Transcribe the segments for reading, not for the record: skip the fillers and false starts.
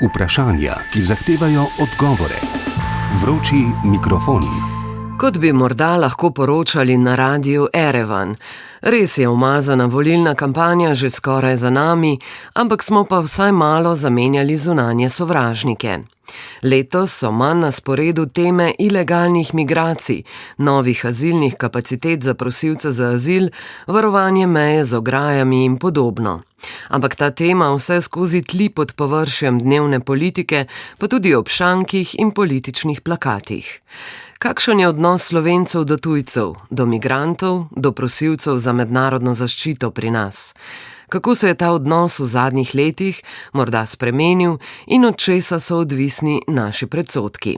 Vprašanja, ki zahtevajo odgovore. Vroči mikrofon. Kot bi morda lahko poročali na radiu Erevan. Res je umazana volilna kampanja že skoraj za nami, ampak smo pa vsaj malo zamenjali zunanje sovražnike. Letos so manj na sporedu teme ilegalnih migracij, novih azilnih kapacitet za prosilce za azil, varovanje meje z ograjami in podobno. Ampak ta tema vse skozi tli pod površjem dnevne politike, pa tudi ob šankih in političnih plakatih. Kakšen je odnos Slovencev do tujcev, do migrantov, do prosilcev za mednarodno zaščito pri nas? Kako se je ta odnos v zadnjih letih morda spremenil in od česa so odvisni naši predsodki?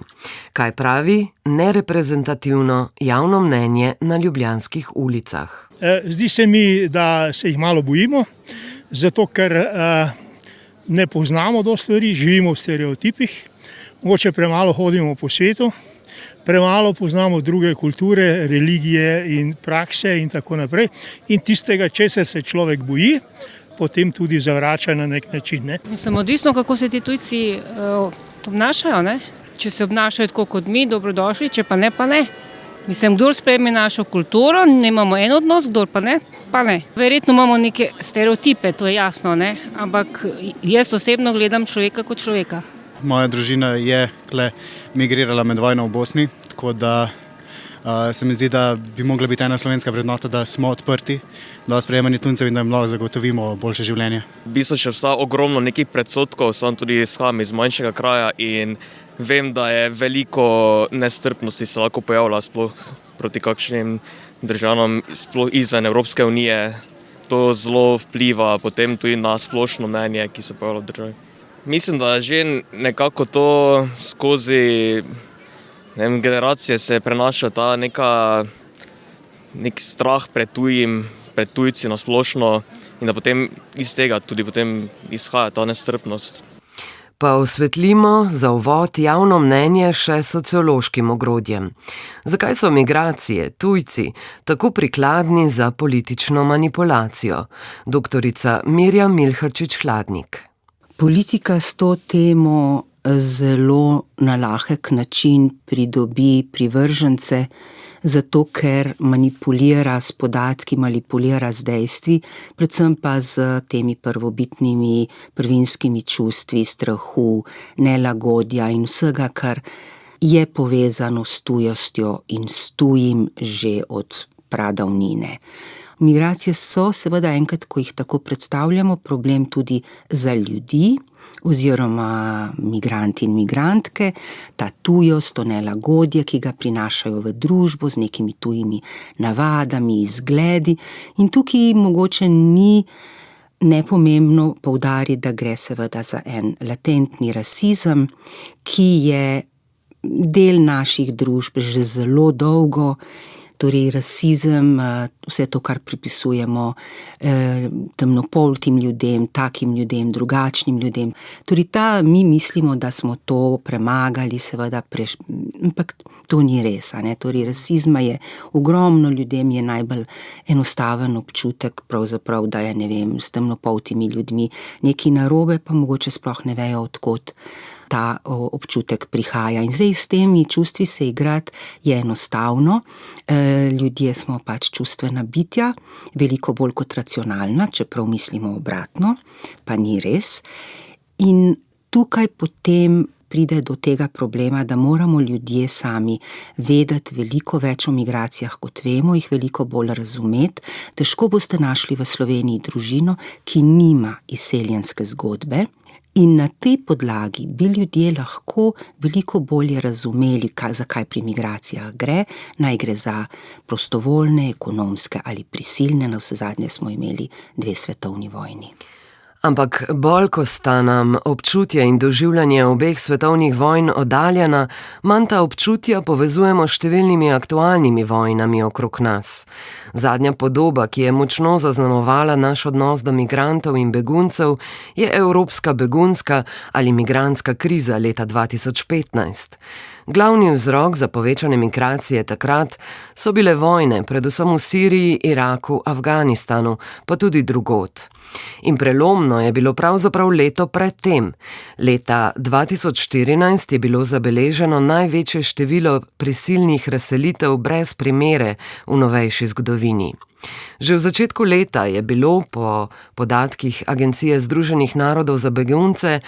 Kaj pravi nereprezentativno javno mnenje na ljubljanskih ulicah? Zdi se mi, da se jih malo bojimo, zato ker ne poznamo dosti stvari, živimo v stereotipih, mogoče premalo hodimo po svetu, premalo poznamo druge kulture, religije in prakse in tako naprej. In tistega, česar se človek boji, potem tudi zavrača na nek način. Ne? Mislim, odvisno, kako se ti tujci obnašajo. Ne? Če se obnašajo tako kot mi, dobrodošli, če pa ne, pa ne. Mislim, kdor sprejme našo kulturo, imamo en odnos, kdor pa ne, pa ne. Verjetno imamo neke stereotipe, to je jasno, ne? Ampak jaz osebno gledam človeka kot človeka. Moja družina je migrirala med vojno v Bosni, tako da se mi zdi, da bi mogla biti ena slovenska vrednota, da smo odprti do sprejemanja tujcev in da jim lahko zagotovimo boljše življenje. V bistvu še obstaja ogromno nekih predsodkov, sam tudi izhajam iz manjšega kraja in vem, da je veliko nestrpnosti se lahko pojavlja sploh proti kakšnim državam, sploh izven Evropske unije. To zelo vpliva potem tudi na splošno mnenje, ki se pojavlja v državi. Mislim, da že nekako to skozi generacije se prenaša ta nek strah pred tujci na splošno in da potem iz tega tudi potem izhaja ta nestrpnost. Pa osvetlimo za uvod javno mnenje še sociološkim ogrodjem. Zakaj so migracije, tujci, tako prikladni za politično manipulacijo? Doktorica Mirjam Milharčič-Hladnik. Politika s to temo zelo na lahek način pridobi privržence, zato ker manipulira s podatki, manipulira z dejstvi, predvsem pa z temi prvobitnimi, prvinskimi čustvi, strahu, nelagodja in vsega, kar je povezano s tujostjo in s tujim že od pradavnine. Migracije so seveda enkrat, ko jih tako predstavljamo, problem tudi za ljudi oziroma migranti in migrantke, ta tujost, to nelagodje, ki ga prinašajo v družbo z nekimi tujimi navadami, izgledi. In tukaj mogoče ni nepomembno poudariti, da gre seveda za en latentni rasizem, ki je del naših družb že zelo dolgo. Torej rasizem, vse to, kar pripisujemo temnopoltim ljudem, takim ljudem, drugačnim ljudem. Torej mi mislimo, da smo to premagali, seveda ampak to ni res. Torej rasizma je ogromno, ljudem je najbolj enostaven občutek, pravzaprav, da je, s temnopoltimi ljudmi nekaj narobe, pa mogoče sploh ne vejo, odkot ta občutek prihaja. In zdaj s temi čustvi se igrati je enostavno. Ljudje smo pač čustvena bitja, veliko bolj kot racionalna, čeprav mislimo obratno, pa ni res. In tukaj potem pride do tega problema, da moramo ljudje sami vedeti veliko več o migracijah, kot vemo, jih veliko bolj razumeti. Težko boste našli v Sloveniji družino, ki nima izseljenske zgodbe. In na tej podlagi bi ljudje lahko veliko bolje razumeli, zakaj pri migracijah gre. Naj gre za prostovoljne, ekonomske ali prisilne, navsezadnje smo imeli 2 svetovni vojni. Ampak bolj, ko sta nam občutje in doživljanje obeh svetovnih vojn oddaljena, manj ta občutja povezujemo s številnimi aktualnimi vojnami okrog nas. Zadnja podoba, ki je močno zaznamovala naš odnos do migrantov in beguncev, je evropska begunska ali migrantska kriza leta 2015. Glavni vzrok za povečane migracije takrat so bile vojne, predvsem v Siriji, Iraku, Afganistanu, pa tudi drugod. In prelom Podobno je bilo pravzaprav leto pred tem. Leta 2014 je bilo zabeleženo največje število prisilnih razselitev brez primere v novejši zgodovini. Že v začetku leta je bilo, po podatkih Agencije Združenih narodov za begunce,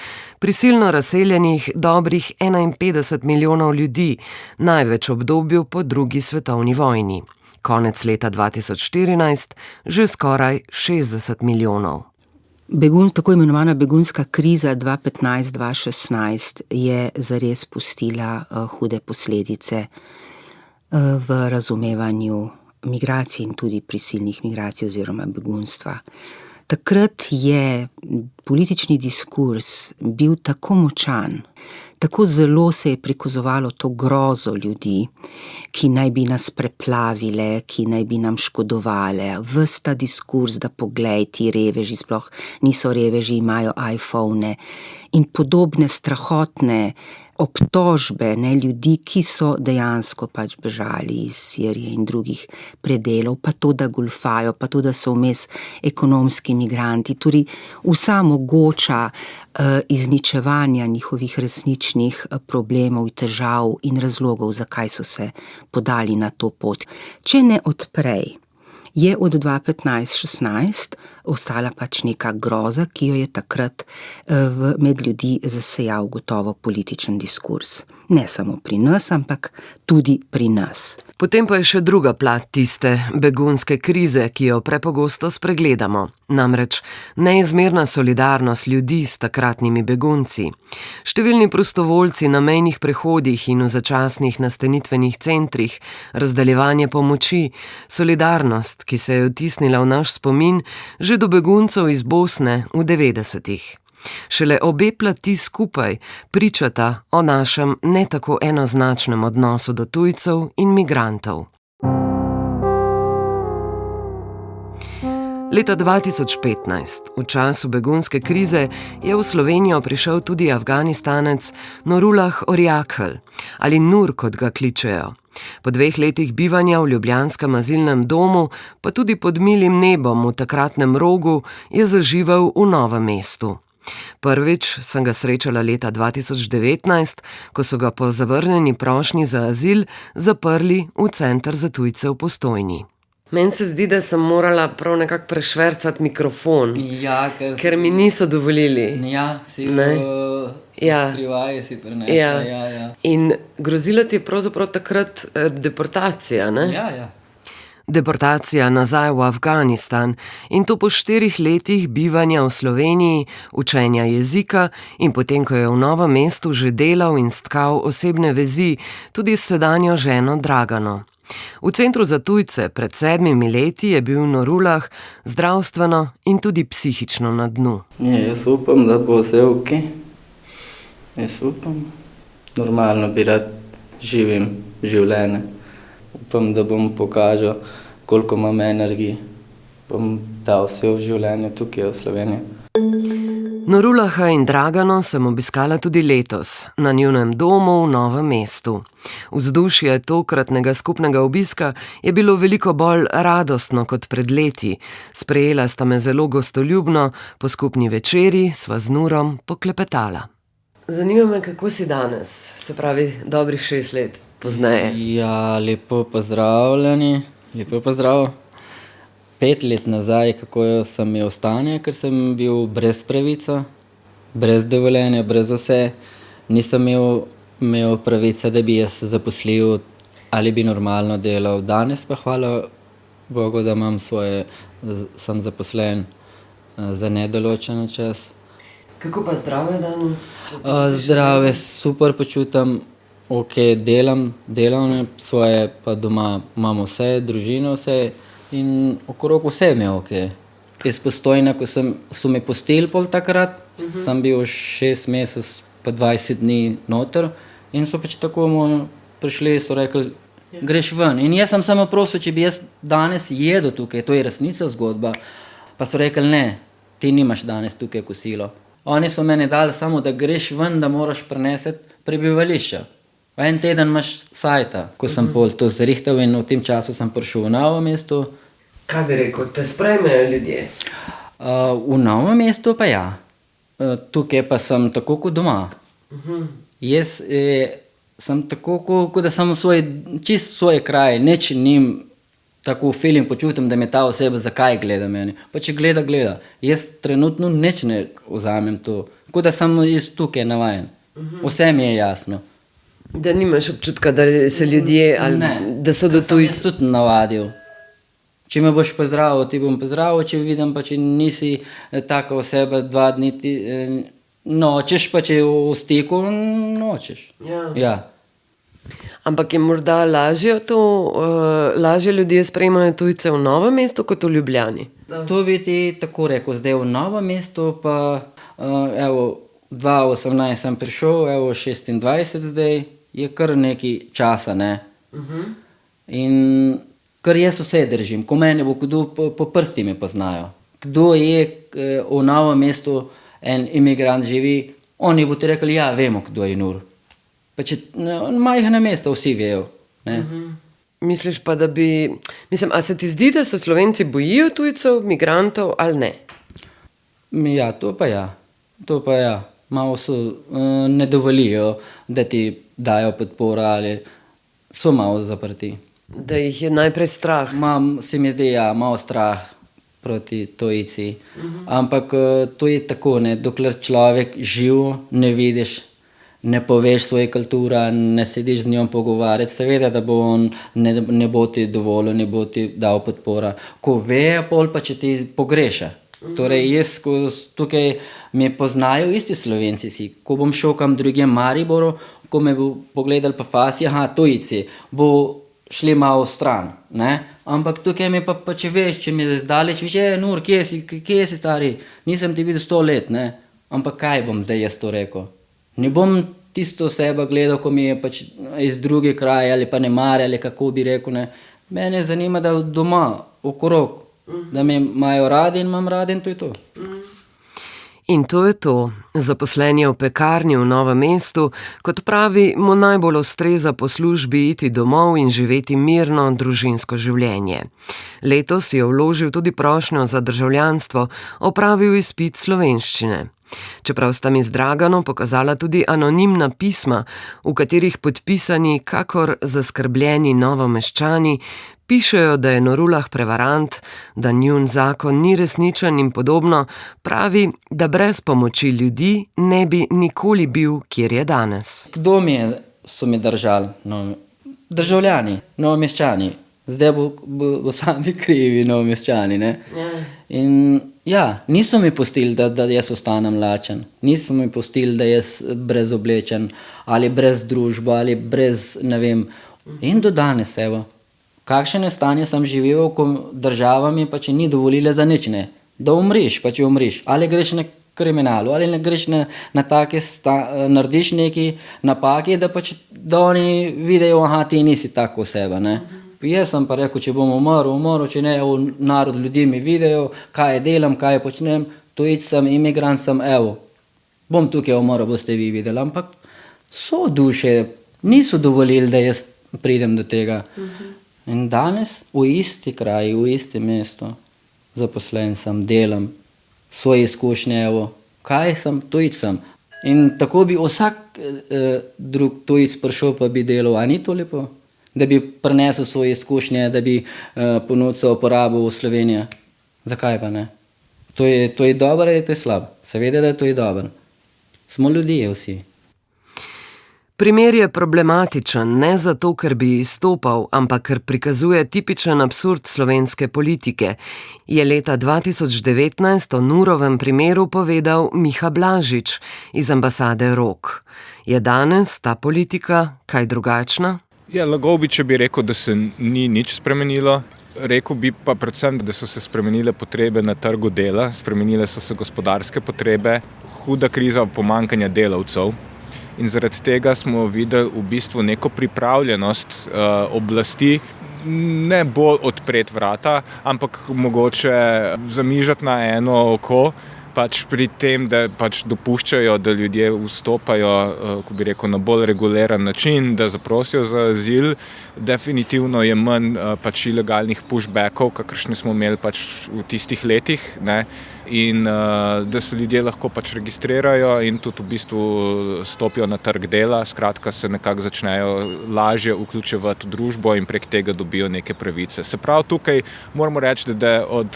prisilno razseljenih dobrih 51 milijonov ljudi, največ v obdobju po drugi svetovni vojni. Konec leta 2014 že skoraj 60 milijonov. Tako imenovana begunska kriza 2015-2016 je zares pustila hude posledice v razumevanju migracij in tudi prisilnih migracij oziroma begunstva. Takrat je politični diskurs bil tako močan, tako zelo se je prikazovalo to grozo ljudi, ki naj bi nas preplavile, ki naj bi nam škodovale. Ves ta diskurs, da poglej, ti reveži sploh niso reveži, imajo iPhone in podobne strahotne obtožbe ljudi, ki so dejansko bežali iz Sirije in drugih predelov, pa to, da golfajo, pa to, da so vmes ekonomski migranti, torej vsa mogoča izničevanja njihovih resničnih problemov, težav in razlogov, zakaj so se podali na to pot. Če ne odprej, je od 2015-16 ostala neka groza, ki jo je takrat med ljudi zasejal gotovo političen diskurs. Ne samo pri nas, ampak tudi pri nas. Potem pa je še druga plat tiste begunske krize, ki jo prepogosto spregledamo. Namreč neizmerna solidarnost ljudi s takratnimi begunci. Številni prostovoljci na mejnih prehodih in v začasnih nastanitvenih centrih, razdeljevanje pomoči, solidarnost, ki se je vtisnila v naš spomin že do beguncev iz Bosne v 90-ih. Šele obe plati skupaj pričata o našem ne tako enoznačnem odnosu do tujcev in migrantov. Leta 2015, v času begunske krize, je v Slovenijo prišel tudi Afganistanec Nurullah Orjakel, ali Nur, kot ga kličejo. Po 2 letih bivanja v ljubljanskem azilnem domu, pa tudi pod milim nebom v takratnem Rogu, je zaživel v Novem mestu. Prvič sem ga srečala leta 2019, ko so ga po zavrnjeni prošnji za azil zaprli v center za tujce v Postojni. Meni se zdi, da sem morala prav nekako prešvercati mikrofon, Ja, ker mi niso dovolili. Ja, si Ne. Ja. skrivaj si prinesla. Ja. Ja. In grozila ti je pravzaprav takrat deportacija, ne? Ja. Deportacija nazaj v Afganistan, in to po 4 letih bivanja v Sloveniji, učenja jezika in potem, ko je v Novem mestu že delal in stkal osebne vezi tudi s sedanjo ženo Dragano. V centru za tujce pred 7 leti je bil Nurullah zdravstveno in tudi psihično na dnu. Jaz upam, da bo vse ok. Jaz upam. Normalno bi rad živim življenje. Upam, da bom pokazal, koliko imam energije. Bom dal vse v življenje tukaj v Sloveniji. Nurullaha in Dragano sem obiskala tudi letos, na njunem domu v Novem mestu. Vzdušje tokratnega skupnega obiska je bilo veliko bolj radostno kot pred leti. Sprejela sta me zelo gostoljubno, po skupni večeri sva z Nurom poklepetala. Zanima me, kako si danes, se pravi dobrih 6 let pozneje. Ja, lepo pozdravljeni, lepo pozdrav. 5 let nazaj, kako sem imel stanje, ker sem bil brez pravice, brez dovoljenja, brez vse. Nisem imel pravice, da bi jaz zaposlil ali bi normalno delal. Danes pa hvala Bogu, da imam sem zaposlen za nedoločen čas. Kako pa zdravje danes? Zdravje, super počutim, ok, delam svoje, pa doma imamo vse, družino vse. In okrog vse mi je ok. Iz Postojne, ko so me pustili pol takrat, sem bil 6 mesecev pa 20 dni noter in so tako prišli, so rekli, greš ven. In jaz sem samo prosil, če bi jaz danes jedel tukaj, to je resnica zgodba. Pa so rekli, ne, ti nimaš danes tukaj kosilo. Oni so meni dali samo, da greš ven, da moraš preneseti prebivališče. Pa 1 teden imaš sajta, ko sem pol to zrihtal in v tem času sem prišel v Novo mesto. Kaj bi rekel, te sprejmejo ljudje? V Novem mestu pa ja. Tukaj pa sem tako kot doma. Jaz sem tako, kot da sem čist v svoje kraje, nič nim tako feeling počutim, da me ta oseba zakaj gleda meni. Pa če gleda. Jaz trenutno nič ne vzamem to. Kot da sem jaz tukaj navajen. Vse mi je jasno. Da nimaš občutka, da se ljudje ali da so do Sem tujcev. jaz tudi navadil. Če me boš pozdravil, ti bom pozdravil, če vidim, pa če nisi taka oseba 2 dni, ti nočeš, pa če v stiku, nočeš. Ja. Ampak je morda lažje ljudje sprejemajo tujce v Novem mestu kot v Ljubljani. To bi ti tako rekel, zdaj v Novem mestu pa, evo, 2018 sem prišel, evo 26 zdaj, je kar nekaj časa, ne. In kar jaz vse držim, ko mene bo kdo po prsti me poznajo. Kdo je v Novem mestu en imigrant živi, oni bo ti rekli, ja, vemo, kdo je Nur. Pa če majhna mesta vsi vejo, ne. Misliš pa, da bi... Mislim, a se ti zdi, da se Slovenci bojijo tujcev, migrantov ali ne? Ja, to pa ja. Malo so, ne dovolijo, da ti dajo podporo ali so malo zaprti. Da jih je najprej strah. Se mi zdi, ja, malo strah proti tujci. Ampak to je tako, ne, dokler človek živ, ne vidiš, ne poveš svoje kulture, ne sediš z njom pogovarjati, seveda, da bo on ne bo ti dovolil, ne bo ti dal podpora. Ko ve, pol pa če ti pogreša. Torej, jaz tukaj me poznajo isti Slovenci si. Ko bom šel kam drugem Mariboru, ko me bo pogledal pa fasi, tujci, bo šli malo stran, ne? Ampak tukaj me pa če veš, če mi je zdaleč, veš, Nur, kje si stari? Nisem ti videl 100 let, ne? Ampak kaj bom zdaj jaz to rekel? Ne bom tisto oseba gledal, ko mi je pač iz druge kraje ali pa ne mare ali kako bi rekel, ne? Mene zanima, da doma, okrog, da me imajo radi in imam radi in to je to. In to je to. Zaposlen je v pekarni v Novem mestu, kot pravi, mu najbolj ustreza po službi iti domov in živeti mirno družinsko življenje. Letos je vložil tudi prošnjo za državljanstvo, opravil izpit slovenščine. Čeprav sta mi z Draganom pokazala tudi anonimna pisma, v katerih podpisani kakor zaskrbljeni Novomeščani pišejo, da je Norulah prevarant, da njun zakon ni resničen in podobno, pravi, da brez pomoči ljudi ne bi nikoli bil, kjer je danes. Kdo so mi držali? Državljani, Novomeščani. Zdaj bo sami krivi Novomeščani, ne? In ja, niso mi pustili, da jaz ostanem lačen. Niso mi pustili, da jaz brezoblečen ali brez družbe ali brez, ne vem. In do danes, evo. Kakšne stanje sem živel, ko država mi pa če ni dovolila za nič, ne. Da umriš, pa če umriš. Ali greš na kriminalu, ali ne greš na take, narediš neki napake, da oni vidijo, ti nisi tako oseba, ne. Jaz sem pa rekel, če bom umrl, če ne, narod ljudi mi vidijo, kaj delam, kaj počnem, tujec sem, imigrant sem, evo. Bom tukaj umrl, boste vi videli, ampak so duše, niso dovolili, da jaz pridem do tega. In danes v isti kraji, v isti mesto, zaposlen sem, delam, svoje izkušnje, evo, kaj sem, tujec sem. In tako bi vsak drug tujec prišel, pa bi delal, a ni to lepo? Da bi prinesel svoje izkušnje, da bi ponudil uporabo v Sloveniji. Zakaj pa ne? To je dobro ali to je slabo? Seveda, da to je dobro. Smo ljudje vsi. Primer je problematičen ne zato, ker bi izstopal, ampak ker prikazuje tipičen absurd slovenske politike, je leta 2019 o Nurovem primeru povedal Miha Blažič iz ambasade Rok. Je danes ta politika kaj drugačna? Ja, lagal bi, če bi rekel, da se ni nič spremenilo. Rekel bi pa predvsem, da so se spremenile potrebe na trgu dela, spremenile so se gospodarske potrebe, huda kriza pomanjkanja delavcev. In zaradi tega smo videli v bistvu neko pripravljenost oblasti, ne bolj odpreti vrata, ampak mogoče zamižati na eno oko, pač pri tem, da pač dopuščajo, da ljudje vstopajo, ko bi rekel, na bolj reguliran način, da zaprosijo za azil. Definitivno je manj pač ilegalnih pushbackov, kakršne smo imeli pač v tistih letih, ne. in da se ljudje lahko pač registrirajo in tudi v bistvu stopijo na trg dela, skratka se nekako začnejo lažje vključevati v družbo in prek tega dobijo neke pravice. Se pravi, tukaj moramo reči, da od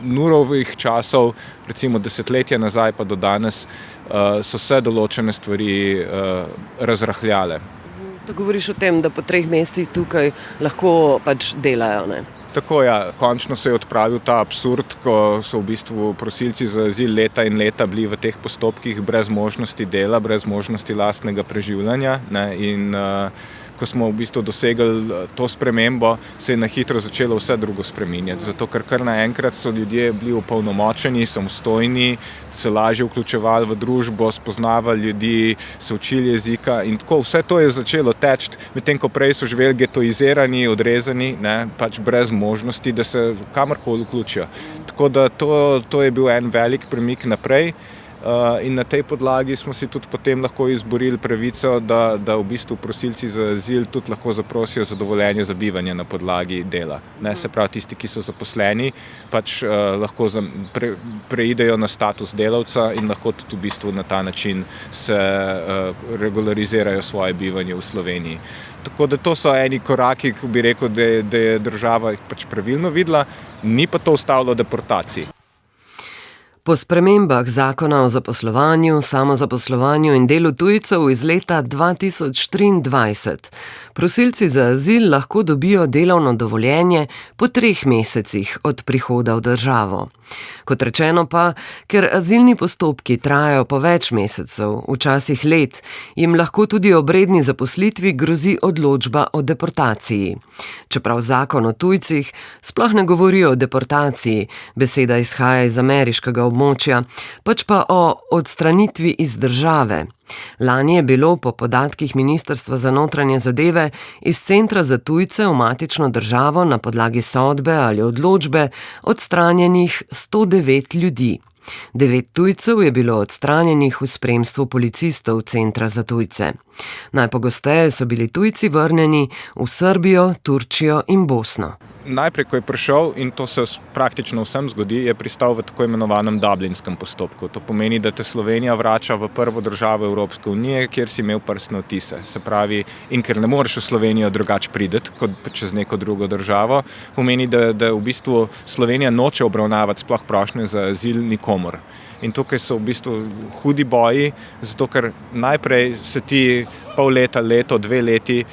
Nurovih časov, recimo desetletja nazaj pa do danes, so se določene stvari razrahljale. To govoriš o tem, da po 3 mesecih tukaj lahko pač delajo, ne? Tako, ja, končno se je odpravil ta absurd, ko so v bistvu prosilci za azil leta in leta bili v teh postopkih brez možnosti dela, brez možnosti lastnega preživljanja, ne, in ko smo v bistvu dosegli to spremembo, se je na hitro začelo vse drugo spreminjati, zato ker kar naenkrat so ljudje bili opolnomočeni, samostojni, se lažje vključevali v družbo, spoznavali ljudi, se učili jezika in tako vse to je začelo teči, medtem ko prej so živeli getoizirani, odrezani, ne, pač brez možnosti, da se kamorkoli vključijo. Tako da to je bil en velik premik naprej. In na tej podlagi smo si tudi potem lahko izborili pravico, da v bistvu prosilci za azil tudi lahko zaprosijo za dovoljenje za bivanje na podlagi dela. Ne, se pravi, tisti, ki so zaposleni, pač lahko preidejo na status delavca in lahko tudi v bistvu na ta način se regularizirajo svoje bivanje v Sloveniji. Tako da to so eni koraki, ko bi rekel, da je država pač pravilno videla, ni pa to ustavilo deportacij. Po spremembah zakona o zaposlovanju, samozaposlovanju in delu tujcev iz leta 2023 prosilci za azil lahko dobijo delovno dovoljenje po 3 mesecih od prihoda v državo. Kot rečeno pa, ker azilni postopki trajajo po več mesecev, včasih let, jim lahko tudi ob redni zaposlitvi grozi odločba o deportaciji. Čeprav zakon o tujcih sploh ne govori o deportaciji, beseda izhaja iz ameriškega območja, pač pa o odstranitvi iz države. Lani je bilo po podatkih Ministrstva za notranje zadeve iz centra za tujce v matično državo na podlagi sodbe ali odločbe odstranjenih 109 ljudi. 9 tujcev je bilo odstranjenih v spremstvu policistov centra za tujce. Najpogosteje so bili tujci vrnjeni v Srbijo, Turčijo in Bosno. Najprej, ko je prišel, in to se praktično vsem zgodi, je pristal v tako imenovanem dublinskem postopku. To pomeni, da te Slovenija vrača v prvo državo Evropske unije, kjer si imel prstne odtise. Se pravi, in ker ne moreš v Slovenijo drugače priti kot čez neko drugo državo, pomeni, da v bistvu Slovenija noče obravnavati sploh prošnje za azil nikomor. In tukaj so v bistvu hudi boji, zato ker najprej se ti pol leta, leto, 2 leti,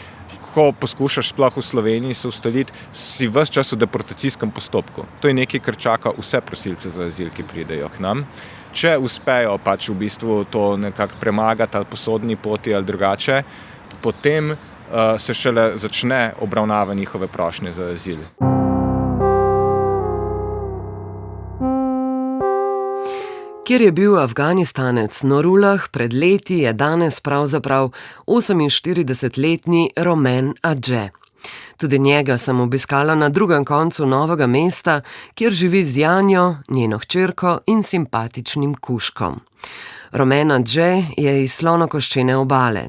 ko poskušaš sploh v Sloveniji se ustaliti, si ves čas v deportacijskem postopku. To je nekaj, kar čaka vse prosilce za azil, ki pridejo k nam. Če uspejo pač v bistvu to nekako premagati ali po sodni poti ali drugače, potem se šele začne obravnava njihove prošnje za azil. Kjer je bil Afganistanec Nurullah pred leti, je danes pravzaprav 48-letni Romain Adže. Tudi njega sem obiskala na drugem koncu Novega mesta, kjer živi z Janjo, njeno hčerko in simpatičnim kužkom. Romain Adže je iz Slonokoščene obale.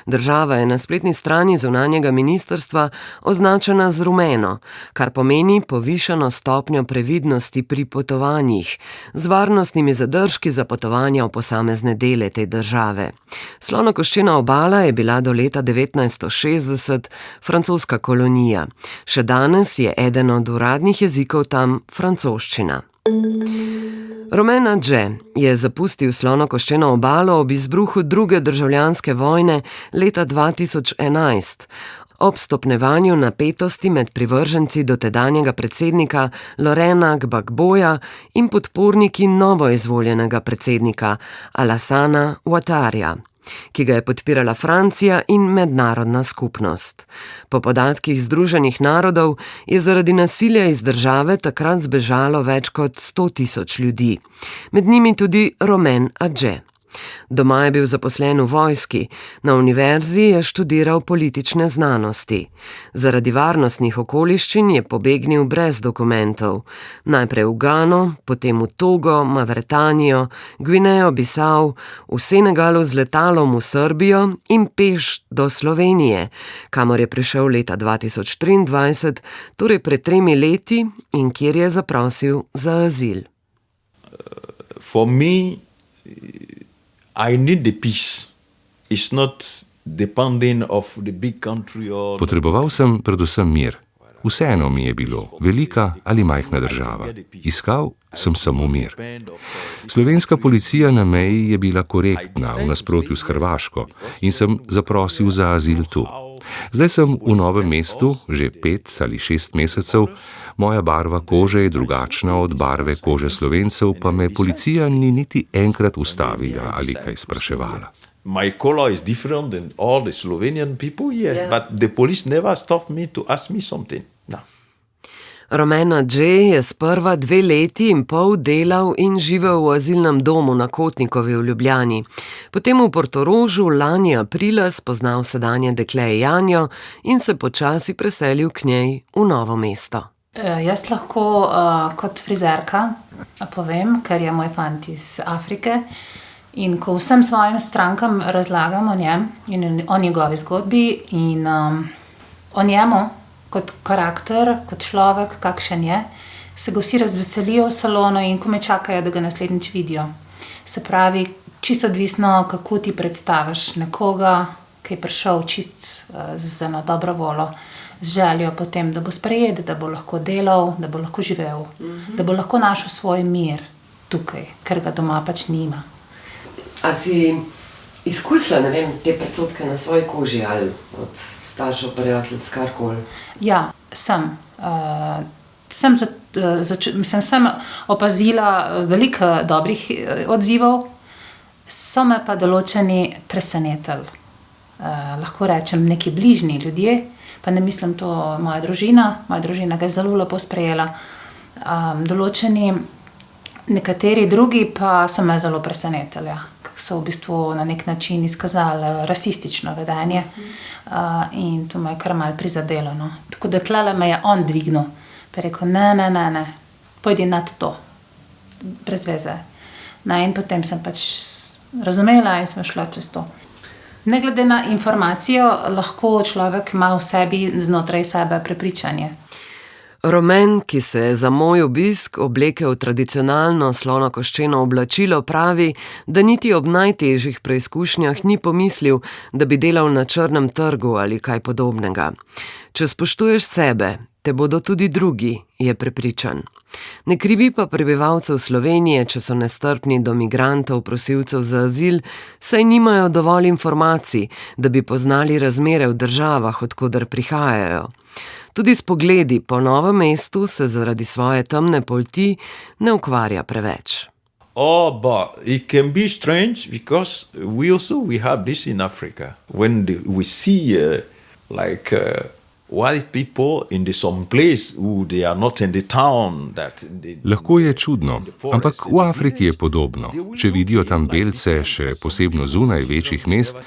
Država je na spletni strani zunanjega ministrstva označena z rumeno, kar pomeni povišano stopnjo previdnosti pri potovanjih, z varnostnimi zadržki za potovanja v posamezne dele te države. Slonokoščena obala je bila do leta 1960 francoska kolonija. Še danes je eden od uradnih jezikov tam francoščina. Romain Adže je zapustil Slonokoščeno obalo ob izbruhu druge državljanske vojne leta 2011, ob stopnjevanju napetosti med privrženci dotedanjega predsednika Laurenta Gbagboja in podporniki novoizvoljenega predsednika Alassana Ouattarija, ki ga je podpirala Francija in mednarodna skupnost. Po podatkih Združenih narodov je zaradi nasilja iz države takrat zbežalo več kot 100.000 ljudi, med njimi tudi Romain Adže. Doma je bil zaposlen v vojski, na univerzi je študiral politične znanosti. Zaradi varnostnih okoliščin je pobegnil brez dokumentov. Najprej v Gano, potem v Togo, Mavretanijo, Gvinejo Bisau, v Senegalu z letalom v Srbijo in peš do Slovenije, kamor je prišel leta 2023, torej pred 3 leti in kjer je zaprosil za azil. for me, I need the peace. It's not depending of the big country or... Potreboval sem predvsem mir. Vseeno mi je bilo, velika ali majhna država. Iskal sem samo mir. Slovenska policija na meji je bila korektna v nasprotju s Hrvaško in sem zaprosil za azil tu. Zdaj sem v Novem mestu že 5 ali 6 mesecev, moja barva kože je drugačna od barve kože Slovencev, pa me policija ni niti enkrat ustavila ali kaj spraševala. My color is different than all the Slovenian people here, but the police never stopped me to ask me something. No. Romena Dže je sprva 2 leti in pol delal in živel v azilnem domu na Kotnikovi v Ljubljani. Potem v Portorožu lani aprila spoznal sedanje dekle Janjo in se počasi preselil k njej v Novo mesto. Jaz lahko kot frizerka povem, ker je moj fant iz Afrike, in ko vsem svojim strankam razlagam o njem in o njegovi zgodbi in o njemu kot karakter, kot človek, kakšen je, se ga vsi razveselijo v salonu in ko me čakajo, da ga naslednjič vidijo. Se pravi, čisto odvisno, kako ti predstaviš nekoga, ki je prišel čist z eno dobro voljo, z željo potem, da bo sprejet, da bo lahko delal, da bo lahko živel, da bo lahko našel svoj mir tukaj, ker ga doma pač nima. A si izkusila, ne vem, te predsodke na svoji koži ali od staršev, prijateljic, karkoli? Ja, sem. Sem opazila veliko dobrih odzivov, so me pa določeni presenetili. Lahko rečem neki bližnji ljudje, pa ne mislim to moja družina ga je zelo lepo sprejela. Določeni nekateri drugi pa so me zelo presenetili, kako so v bistvu na nek način izkazali rasistično vedenje in to me je kar malo prizadelo. No. Tako da tlele me je on dvignil, pa je rekel, ne, pojdi nad to, brez veze. In potem sem pač razumela in sem šla čez to. Ne glede na informacijo, lahko človek ima v sebi, znotraj sebe prepričanje. Romen, ki se je za moj obisk oblekel v tradicionalno slonokoščeno oblačilo, pravi, da niti ob najtežjih preizkušnjah ni pomislil, da bi delal na črnem trgu ali kaj podobnega. Če spoštuješ sebe, te bodo tudi drugi, je prepričan. Ne krivi pa prebivalcev Slovenije, če so nestrpni do migrantov, prosilcev za azil, saj nimajo dovolj informacij, da bi poznali razmere v državah, od koder prihajajo. Tudi s pogledi po Novem mestu se zaradi svoje temne polti ne ukvarja preveč. But it can be strange because we have this in Africa. When we see white people in some place who they are not in the town that Lahko je čudno, ampak v Afriki je podobno. Če vidijo tam belce, še posebno zunaj večjih mest,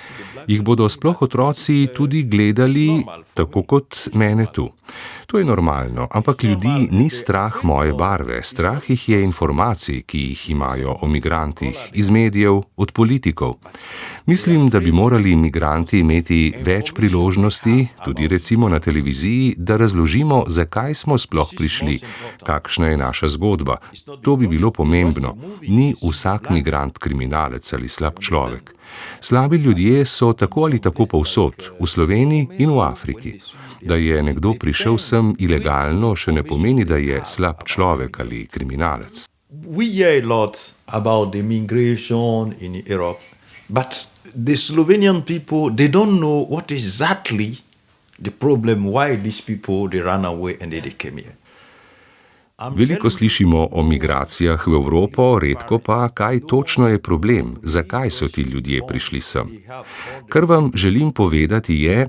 jih bodo sploh otroci tudi gledali tako kot mene tu. To je normalno, ampak ljudi ni strah moje barve, strah jih je informacij, ki jih imajo o migrantih, iz medijev, od politikov. Mislim, da bi morali migranti imeti več priložnosti, tudi recimo na televiziji, da razložimo, zakaj smo sploh prišli, kakšna je naša zgodba. To bi bilo pomembno. Ni vsak migrant kriminalec ali slab človek. Slabi ljudje so tako ali tako povsod, v Sloveniji in v Afriki. Da je nekdo prišel sem ilegalno, še ne pomeni, da je slab človek ali kriminalec. We hear a lot about the migration in Europe, but the Slovenian people, they don't know what exactly the problem, why these people, they run away and they came here. Veliko slišimo o migracijah v Evropo, redko pa, kaj točno je problem, zakaj so ti ljudje prišli sem. Kar vam želim povedati je,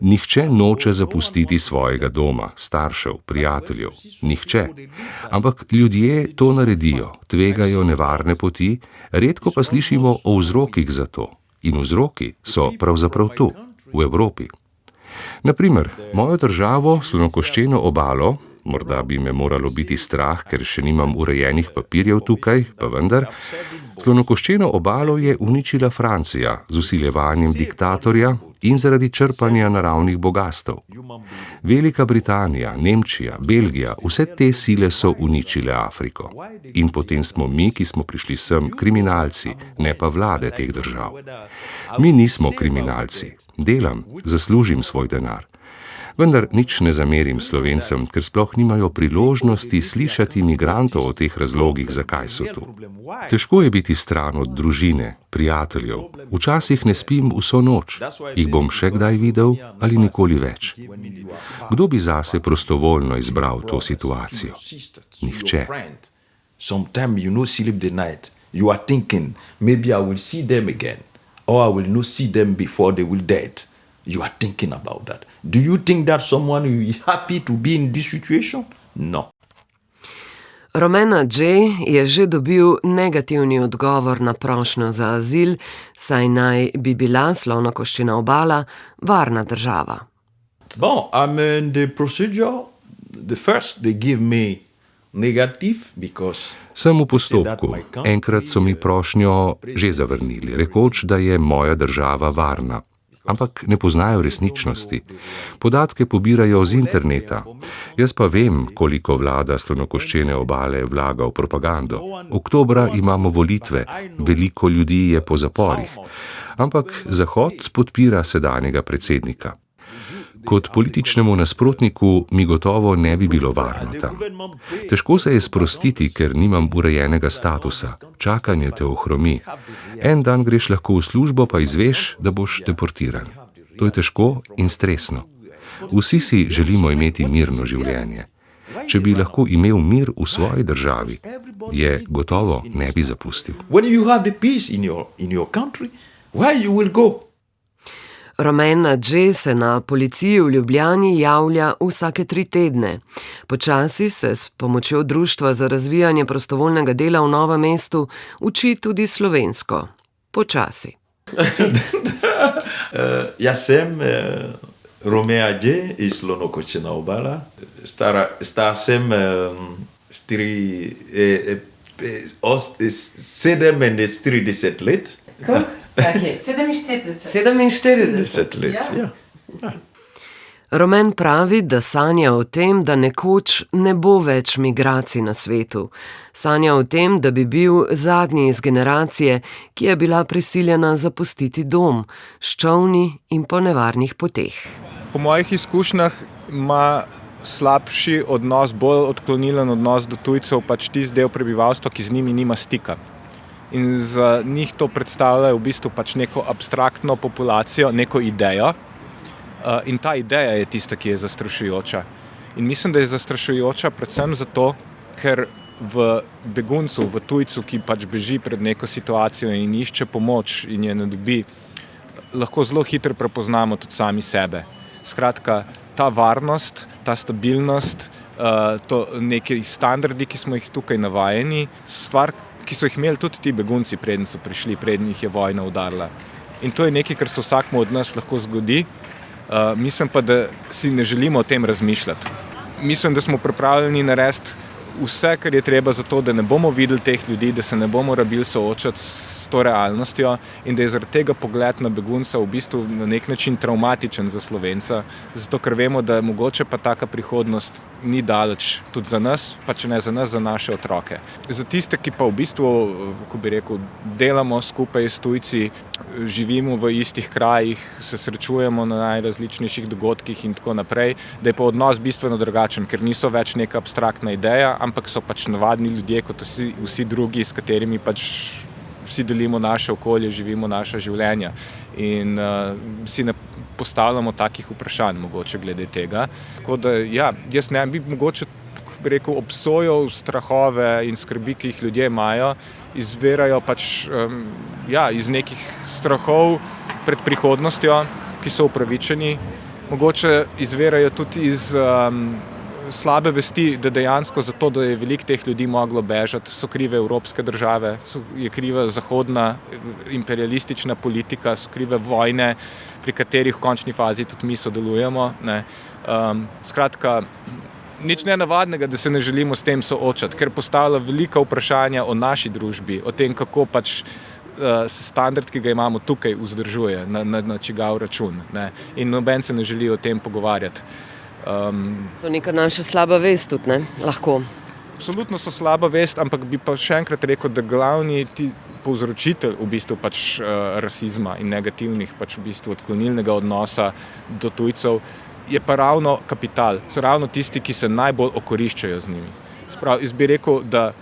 nihče noče zapustiti svojega doma, staršev, prijateljev, nihče. Ampak ljudje to naredijo, tvegajo nevarne poti, redko pa slišimo o vzrokih za to. In vzroki so pravzaprav tu, v Evropi. Naprimer, mojo državo, slonokoščeno obalo, Morda bi me moralo biti strah, ker še nimam urejenih papirjev tukaj, pa vendar. Slonokoščeno obalo je uničila Francija z vsiljevanjem diktatorja in zaradi črpanja naravnih bogastev. Velika Britanija, Nemčija, Belgija, vse te sile so uničile Afriko. In potem smo mi, ki smo prišli sem, kriminalci, ne pa vlade teh držav. Mi nismo kriminalci. Delam, zaslužim svoj denar. Vendar nič ne zamerim Slovencem, ker sploh nimajo priložnosti slišati migrantov o teh razlogih, zakaj so tu. Težko je biti stran od družine, prijateljev. Včasih ne spim vso noč. Jih bom še kdaj videl ali nikoli več. Kdo bi zase prostovoljno izbral to situacijo? Nihče. Sometimes you not sleep the night. You are thinking, maybe I will see them again, or I will not see them before they will dead. You are thinking about that. Do you think that someone will be happy to be in this situation? No. Romena J. je že dobil negativni odgovor na prošnjo za azil, saj naj bi bila Slonokoščena obala varna država. Bon, I'm in the procedure. The first they give me negative because sem v postopku. Enkrat so mi prošnjo že zavrnili, rekoč, da je moja država varna. Ampak ne poznajo resničnosti. Podatke pobirajo z interneta. Jaz pa vem, koliko vlada Slonokoščene obale vlaga v propagando. Oktobra imamo volitve, veliko ljudi je po zaporih. Ampak Zahod podpira sedanjega predsednika. Kot političnemu nasprotniku mi gotovo ne bi bilo varno tam. Težko se je sprostiti, ker nimam urejenega statusa. Čakanje te ohromi. En dan greš lahko v službo, pa izveš, da boš deportiran. To je težko in stresno. Vsi si želimo imeti mirno življenje. Če bi lahko imel mir v svoji državi, je gotovo ne bi zapustil. When you have the peace in your country, where you will go? Romena J. se na policiji v Ljubljani javlja vsake 3 tedne. Počasi se s pomočjo Društva za razvijanje prostovoljnega dela v Novem mestu uči tudi slovensko. Počasi. Jaz sem Romea J. iz Slonokoščena obala. Star sem 37 let. Tak je, 47. 47 let, ja. Romen pravi, da sanja o tem, da nekoč ne bo več migracij na svetu. Sanja o tem, da bi bil zadnji iz generacije, ki je bila prisiljena zapustiti dom, s čolni in po nevarnih poteh. Po mojih izkušnjah ima slabši odnos, bolj odklonilen odnos do tujcev, pač tisti del prebivalstva, ki z njimi nima stika. In za njih to predstavlja v bistvu pač neko abstraktno populacijo, neko idejo. In ta ideja je tista, ki je zastrašujoča. In mislim, da je zastrašujoča predvsem zato, ker v beguncu, v tujcu, ki pač beži pred neko situacijo in išče pomoč in je ne dobi, lahko zelo hitro prepoznamo tudi sami sebe. Skratka, ta varnost, ta stabilnost, to neki standardi, ki smo jih tukaj navajeni, so stvar, ki so jih imeli tudi ti begunci, preden so prišli, preden jih je vojna udarila. In to je nekaj, kar se vsakmu od nas lahko zgodi. Mislim pa, da si ne želimo o tem razmišljati. Mislim, da smo pripravljeni narediti vse, kar je treba za to, da ne bomo videli teh ljudi, da se ne bomo rabili soočati s to realnostjo in da je zaradi tega pogled na begunca v bistvu na nek način travmatičen za Slovenca, zato ker vemo, da mogoče pa taka prihodnost ni daleč tudi za nas, pa če ne za nas, za naše otroke. Za tiste, ki pa v bistvu, ko bi rekel, delamo skupaj s tujci, živimo v istih krajih, se srečujemo na najrazličnejših dogodkih in tako naprej, da je pa odnos bistveno drugačen, ker niso več neka abstraktna ideja, ampak so pač navadni ljudje kot vsi drugi, s katerimi pač vsi delimo naše okolje, živimo naša življenja in si ne postavljamo takih vprašanj mogoče glede tega. Tako da ja, jaz ne bi mogoče rekel obsojal strahove in skrbi, ki jih ljudje imajo, izvirajo pač iz nekih strahov pred prihodnostjo, ki so upravičeni. Mogoče izvirajo tudi iz slabe vesti, da dejansko zato, da je veliko teh ljudi moglo bežati, so krive evropske države, je kriva zahodna imperialistična politika, so krive vojne, pri katerih v končni fazi tudi mi sodelujemo. Skratka, Nič nenavadnega, da se ne želimo s tem soočati, ker postavlja velika vprašanja o naši družbi, o tem, kako pač se standard, ki ga imamo tukaj, vzdržuje, na čigav račun. Ne? In noben se ne želi o tem pogovarjati. So neka naša slaba vest tudi, ne? Lahko. Absolutno so slaba vest, ampak bi pa še enkrat rekel, da glavni povzročitelj v bistvu pač rasizma in negativnih pač v bistvu odklonilnega odnosa do tujcev je pa ravno kapital. So ravno tisti, ki se najbolj okoriščajo z njimi. Jaz bi rekel, da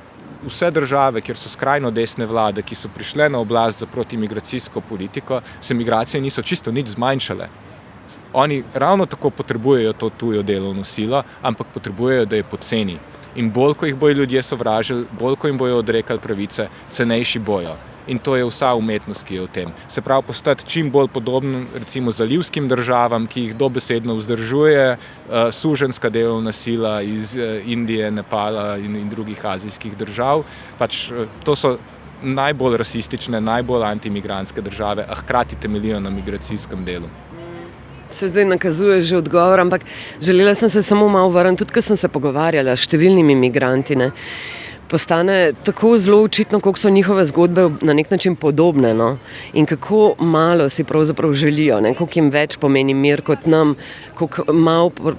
vse države, kjer so skrajno desne vlade, ki so prišle na oblast za protimigracijsko politiko, se migracije niso čisto nič zmanjšale. Oni ravno tako potrebujejo to tujo delovno silo, ampak potrebujejo, da je poceni. In bolj, ko jih bojo ljudje sovražili, bolj, ko jim bojo odrekali pravice, cenejši bojo. In to je vsa umetnost, ki je v tem. Se pravi, postati čim bolj podoben recimo zalivskim državam, ki jih dobesedno vzdržuje suženjska delovna sila iz Indije, Nepala in drugih azijskih držav. Pač to so najbolj rasistične, najbolj antimigrantske države, a hkrati temeljijo na migracijskem delu. Se zdaj nakazuje že odgovor, ampak želela sem se samo malo vrniti, tudi ko sem se pogovarjala s številnimi migranti, ne. Postane tako zelo očitno, koliko so njihove zgodbe na nek način podobne, no? In kako malo si pravzaprav želijo, ne? Koliko jim več pomeni mir kot nam, koliko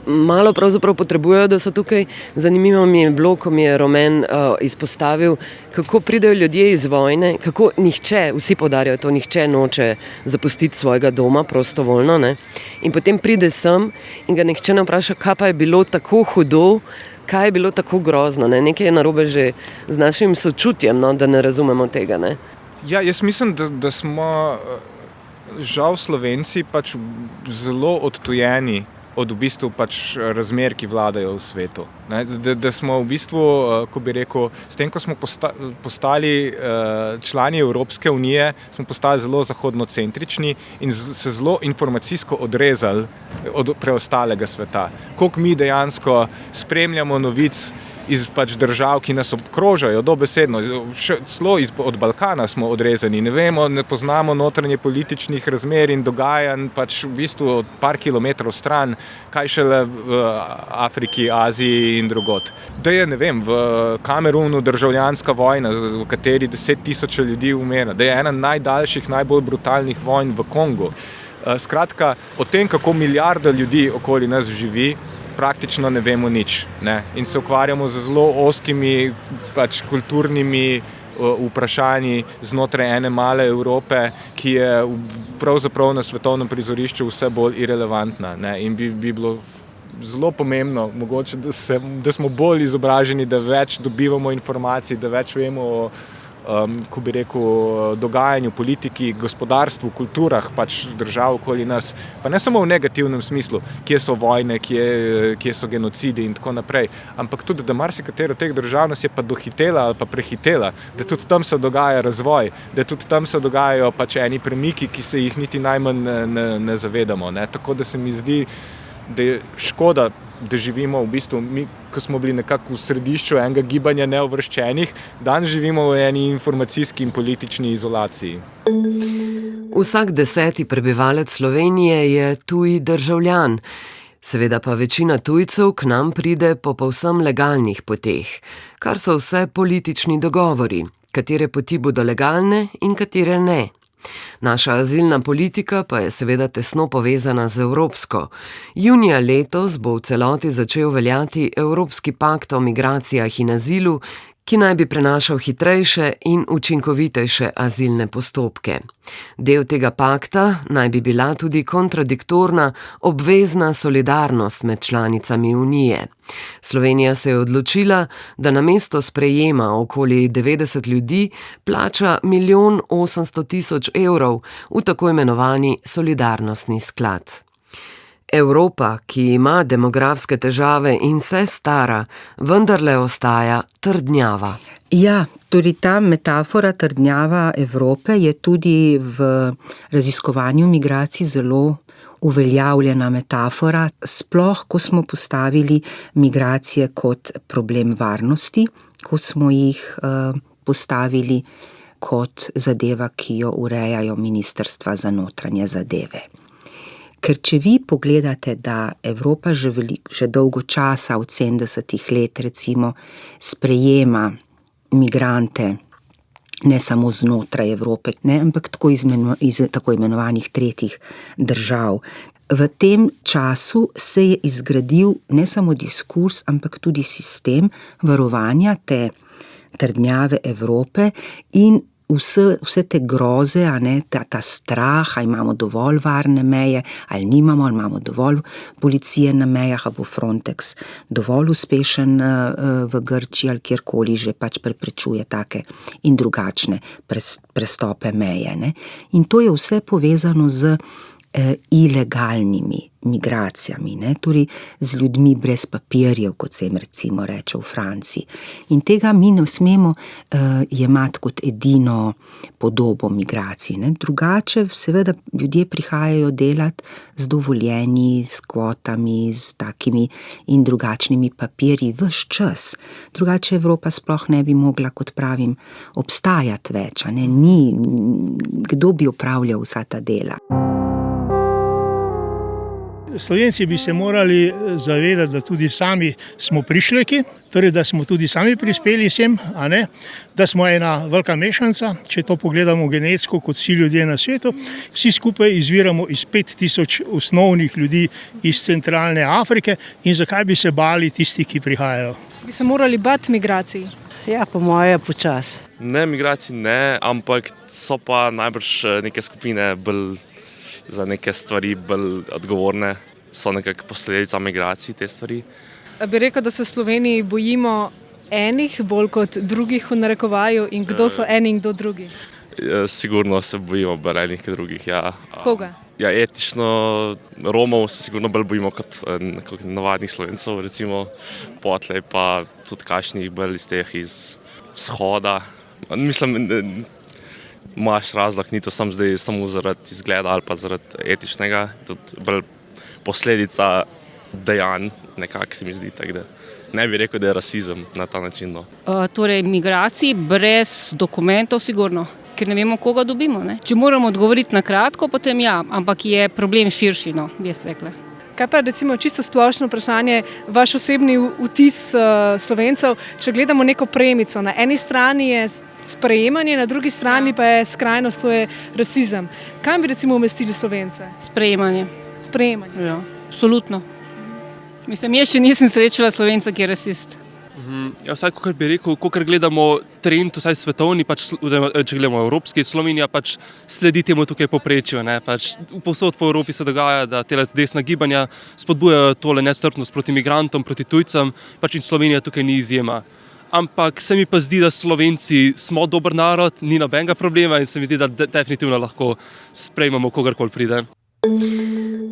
malo pravzaprav potrebujejo, da so tukaj. Zanimivo mi je bilo, ko mi je Roman izpostavil, kako pridejo ljudje iz vojne, kako nihče, vsi poudarjajo to, nihče noče zapustiti svojega doma prostovoljno, ne? In potem pride sem in ga nihče ne vpraša, kaj pa je bilo tako hudo, kaj je bilo tako grozno, ne? Nekaj je narobe že z našim sočutjem, no? Da ne razumemo tega, ne? Ja, jaz mislim, da smo žal Slovenci pač zelo odtujeni od v bistvu pač razmer, ki vladajo v svetu. Ne? Da smo v bistvu, ko bi rekel, s tem, ko smo postali člani Evropske unije, smo postali zelo zahodnocentrični in se zelo informacijsko odrezali od preostalega sveta. Koliko mi dejansko spremljamo novic iz pač držav, ki nas obkrožajo, dobesedno, celo od Balkana smo odrezani, ne vemo, ne poznamo notranje političnih razmer in dogajanj pač v bistvu par kilometrov stran, kaj šele v Afriki, Aziji in drugod. Da je, ne vem, v Kamerunu državljanska vojna, v kateri 10.000 ljudi umira, da je ena najdaljših, najbolj brutalnih vojn v Kongu. Skratka, o tem, kako milijarda ljudi okoli nas živi, praktično ne vemo nič, ne? In se ukvarjamo z zelo ozkimi pač kulturnimi vprašanji znotraj ene male Evrope, ki je pravzaprav na svetovnem prizorišču vse bolj irelevantna, ne? In bi bilo zelo pomembno, mogoče, da smo bolj izobraženi, da več dobivamo informacij, da več vemo o ko bi rekel, dogajanju, politiki, gospodarstvu, kulturah pač držav okoli nas, pa ne samo v negativnem smislu, kje so vojne, kje so genocidi in tako naprej, ampak tudi, da marsikatera teh držav nas je pa dohitela ali pa prehitela, da tudi tam se dogaja razvoj, da tudi tam se dogajajo pač eni premiki, ki se jih niti najmanj ne zavedamo, ne? Tako da se mi zdi, da je škoda, da živimo v bistvu, mi, ko smo bili nekako v središču enega gibanja neuvrščenih, danes živimo v eni informacijski in politični izolaciji. Vsak 10. prebivalec Slovenije je tuji državljan. Seveda pa večina tujcev k nam pride po povsem legalnih poteh, kar so vse politični dogovori, katere poti bodo legalne in katere ne. Naša azilna politika pa je seveda tesno povezana z evropsko. Junija letos bo v celoti začel veljati Evropski pakt o migracijah in azilu, ki naj bi prenašal hitrejše in učinkovitejše azilne postopke. Del tega pakta naj bi bila tudi kontradiktorna obvezna solidarnost med članicami Unije. Slovenija se je odločila, da namesto sprejema okoli 90 ljudi plača 1.800.000 evrov v tako imenovani solidarnostni sklad. Evropa, ki ima demografske težave in se stara, vendarle ostaja trdnjava. Ja, tudi ta metafora trdnjava Evrope je tudi v raziskovanju migracij zelo uveljavljena metafora, sploh ko smo postavili migracije kot problem varnosti, ko smo jih postavili kot zadeva, ki jo urejajo ministrstva za notranje zadeve. Ker če vi pogledate, da Evropa že dolgo časa, od 70 let recimo, sprejema migrante, ne samo znotraj Evrope, ne, ampak iz tako imenovanih tretjih držav. V tem času se je izgradil ne samo diskurs, ampak tudi sistem varovanja te trdnjave Evrope in vse te groze, a ne, ta strah, ali imamo dovolj varne meje, ali nimamo, ali imamo dovolj policije na mejah, ali bo Frontex dovolj uspešen v Grčiji ali kjerkoli že pač preprečuje take in drugačne prestope meje. Ne. In to je vse povezano z ilegalnimi migracijami, ne, torej z ljudmi brez papirjev, kot se jim recimo reče v Franciji. In tega mi ne smemo jemati kot edino podobo migracij. Ne. Drugače, seveda, ljudje prihajajo delati z dovoljenji, s kvotami, z takimi in drugačnimi papirji ves čas. Drugače Evropa sploh ne bi mogla, kot pravim, obstajati več. Ne. Kdo bi opravljal vsa ta dela? Slovenci bi se morali zavedati, da tudi sami smo prišleki, torej da smo tudi sami prispeli sem, a ne, da smo ena velika mešanca, če to pogledamo genetsko kot vsi ljudje na svetu. Vsi skupaj izviramo iz 5000 osnovnih ljudi iz centralne Afrike in zakaj bi se bali tisti, ki prihajajo? Bi se morali bati migracij? Ja, po moje počas. Ne, migracij ne, ampak so pa najbrž neke skupine bolj za neke stvari bolj odgovorne, so nekako posledica migracij te stvari. Bi rekel, da se v Sloveniji bojimo enih bolj kot drugih v narekovaju in kdo so eni in kdo drugi? Sigurno se bojimo bolj enih kot drugih, ja. Koga? Ja, etično Romov se sigurno bolj bojimo kot navadnih Slovencev, recimo potlej pa tudi kakšnih bolj iz vzhoda. Mislim, imaš razlog, ni to samo zaradi izgleda ali pa zaradi etičnega, tudi bolj posledica dejanj, nekako se mi zdi, tako da ne bi rekel, da je rasizem na ta način. No. Torej, migracij brez dokumentov sigurno, ker ne vemo, koga dobimo. Ne? Če moramo odgovoriti na kratko, potem ja, ampak je problem širši, no, bi jaz rekla. Kaj pa recimo čisto splošno vprašanje, vaš osebni vtis Slovencev, če gledamo neko premico, na eni strani je sprejemanje, na drugi strani pa je skrajnost, to je rasizem. Kam bi recimo umestili Slovence? Sprejemanje. Sprejemanje? Ja, absolutno. Mislim, jaz še nisem srečala Slovenca, ki je rasist. Ja, vsaj, kot bi rekel, ko gledamo trend, vsaj svetovni, pač, če gledamo evropski, Slovenija pač sledi temu tukaj povprečju. Pač, povsod po Evropi se dogaja, da te desna gibanja spodbujajo tole nestrpnost proti migrantom, proti tujcem, pač in Slovenija tukaj ni izjema. Ampak se mi pa zdi, da Slovenci smo dober narod, ni nobenega problema in se mi zdi, da definitivno lahko sprejmemo kogarkoli pride.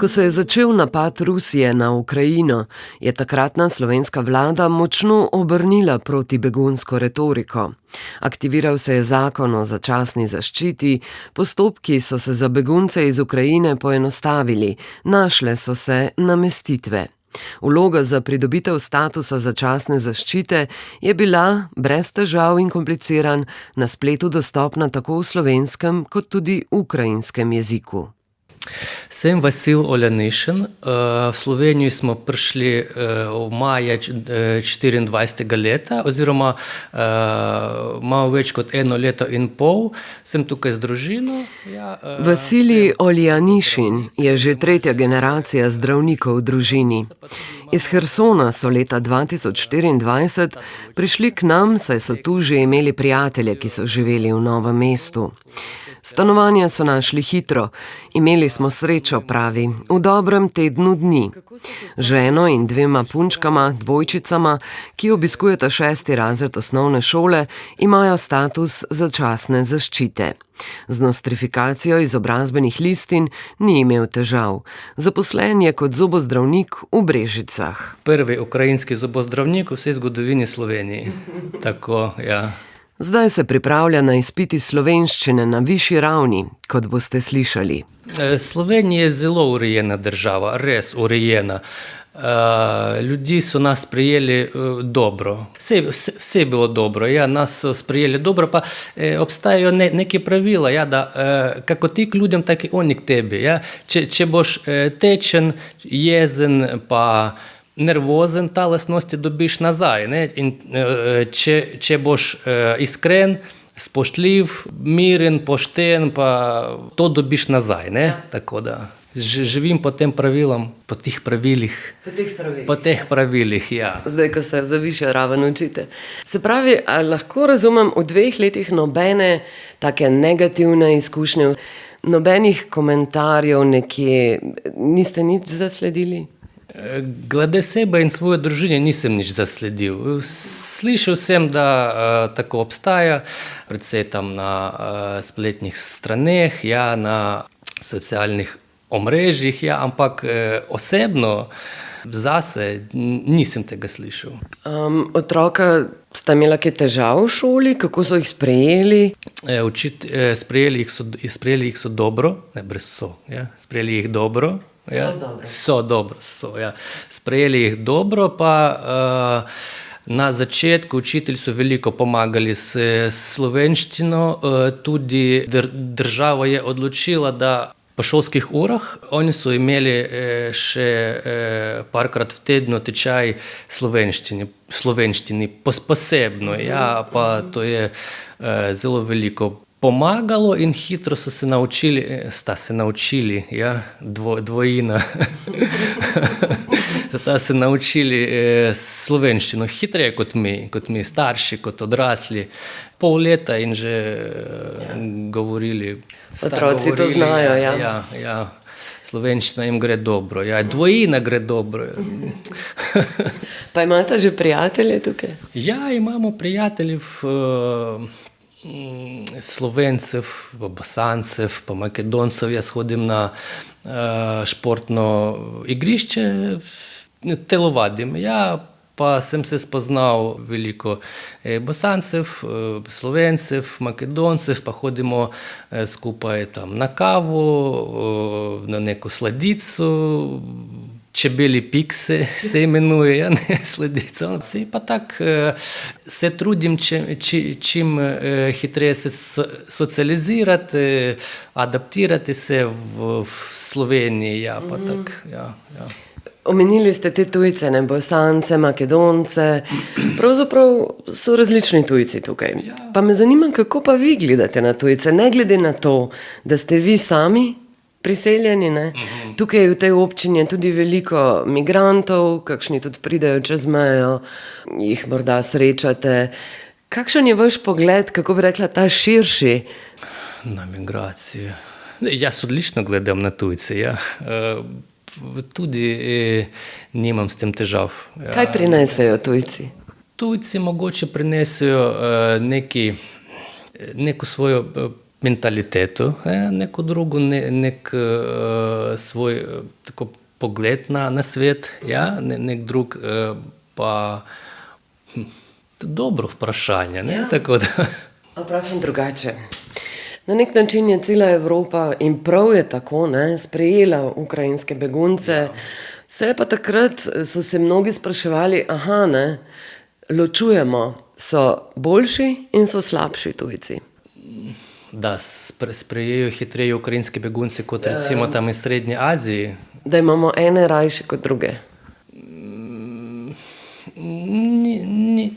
Ko se je začel napad Rusije na Ukrajino, je takratna slovenska vlada močno obrnila proti begunsko retoriko. Aktiviral se je zakon o začasni zaščiti, postopki so se za begunce iz Ukrajine poenostavili, našle so se namestitve. Vloga za pridobitev statusa začasne zaščite je bila brez težav in kompliciran, na spletu dostopna tako v slovenskem kot tudi ukrajinskem jeziku. Sem Vasil Oljanešin. V Slovenijo smo prišli v maja 24. leta, oziroma malo več kot 1 leto in pol. Sem tukaj z družino. Vasilij Oljanešin je že 3. generacija zdravnikov v družini. Iz Hersona so leta 2024 prišli k nam, saj so tu že imeli prijatelje, ki so živeli v Novem mestu. Stanovanja so našli hitro, imeli smo srečo, pravi, v dobrem tednu dni. Ženo in 2 punčkama, dvojčicama, ki obiskujeta 6. razred osnovne šole, imajo status začasne zaščite. Z nostrifikacijo izobrazbenih listin ni imel težav. Zaposlen je kot zobozdravnik v Brežicah. Prvi ukrajinski zobozdravnik v vsej zgodovini Sloveniji. Tako, ja. Zdaj se pripravlja na izpiti slovenščine na višji ravni, kot boste slišali. Slovenija je zelo urejena država, res urejena. Ljudi so nas sprejeli dobro. Vse je bilo dobro. Ja, nas so sprejeli dobro, pa obstajajo neke pravila, ja, da kako ti k ljudem, tako i oni k tebi. Ja. Če boš tečen, jezen, pa nervozen, ta lastnosti dobiš nazaj. Ne? In če boš iskren, spoštljiv, miren, pošten, pa to dobiš nazaj. Ne? Tako da živim po tem pravilom, po teh pravilih. Po teh pravilih, ja. Zdaj, ko se za višjo raven učite. Se pravi, ali lahko razumem, v 2 letih nobene take negativne izkušnje, nobenih komentarjev nekje, niste nič zasledili? Glede sebe in svoje družine nisem nič zasledil. Slišal sem, da tako obstaja, predvsej tam na spletnih straneh, ja, na socialnih omrežjih, ja, ampak osebno zase nisem tega slišal. Otroka sta imela kaj težav v šoli, kako so jih sprejeli? Sprejeli jih so dobro, ne brez so, ja, sprejeli jih dobro. Ja, ja. Sprejeli jih dobro, pa na začetku učitelji so veliko pomagali s slovenščino, tudi država je odločila, da po šolskih urah oni so imeli še parkrat v tednu tečaj slovenščini posebno, ja, pa to je zelo veliko pomagalo in hitro sta se naučili, ja, dvojina, sta se naučili slovenščino hitreje kot mi starši, kot odrasli. Pol leta in že govorili. Otroci to znajo, ja. Ja, slovenščina jim gre dobro, ja, dvojina gre dobro. Pa imate že prijatelje tukaj? Ja, imamo prijateljev, Slovencev, pa Bosancev, pa Makedoncev. Jaz hodim na športno igrišče, telovadim. Ja, pa sem se spoznal veliko Bosancev, Slovencev, Makedoncev, pa hodimo skupaj tam na kavu, na neko sladico. Čebeli pik se imenuje, ja, ne sladica. Pa tak se trudim čim hitreje se socializirati, adaptirati se v Sloveniji, ja, pa tak, ja. Omenili ste te tujce, ne, Bosance, Makedonce, pravzaprav so različni tujci tukaj. Pa me zanima, kako pa vi gledate na tujce, ne glede na to, da ste vi sami priseljeni, ne? Tukaj v tej občini je tudi veliko migrantov, kakšni tudi pridejo čez mejo, jih morda srečate. Kakšen je vaš pogled, kako bi rekla, ta širši? Na migracije. Jaz odlično gledam na tujce, ja. Tudi nimam s tem težav. Ja. Kaj prinesejo tujci? Tujci mogoče prinesejo neko svojo mentaliteto, neko drugo, nek svoj tako pogled na svet, ja, nek drug, pa dobro vprašanje, ne, tako da. Vprašam drugače. Na nek način je cela Evropa, in prav je tako, ne, sprejela ukrajinske begunce, se pa takrat so se mnogi spraševali, ne, ločujemo, so boljši in so slabši tujci. Da sprejejo hitreje ukrajinski begunci kot recimo tam iz Srednje Azije. Da imamo ene rajše kot druge.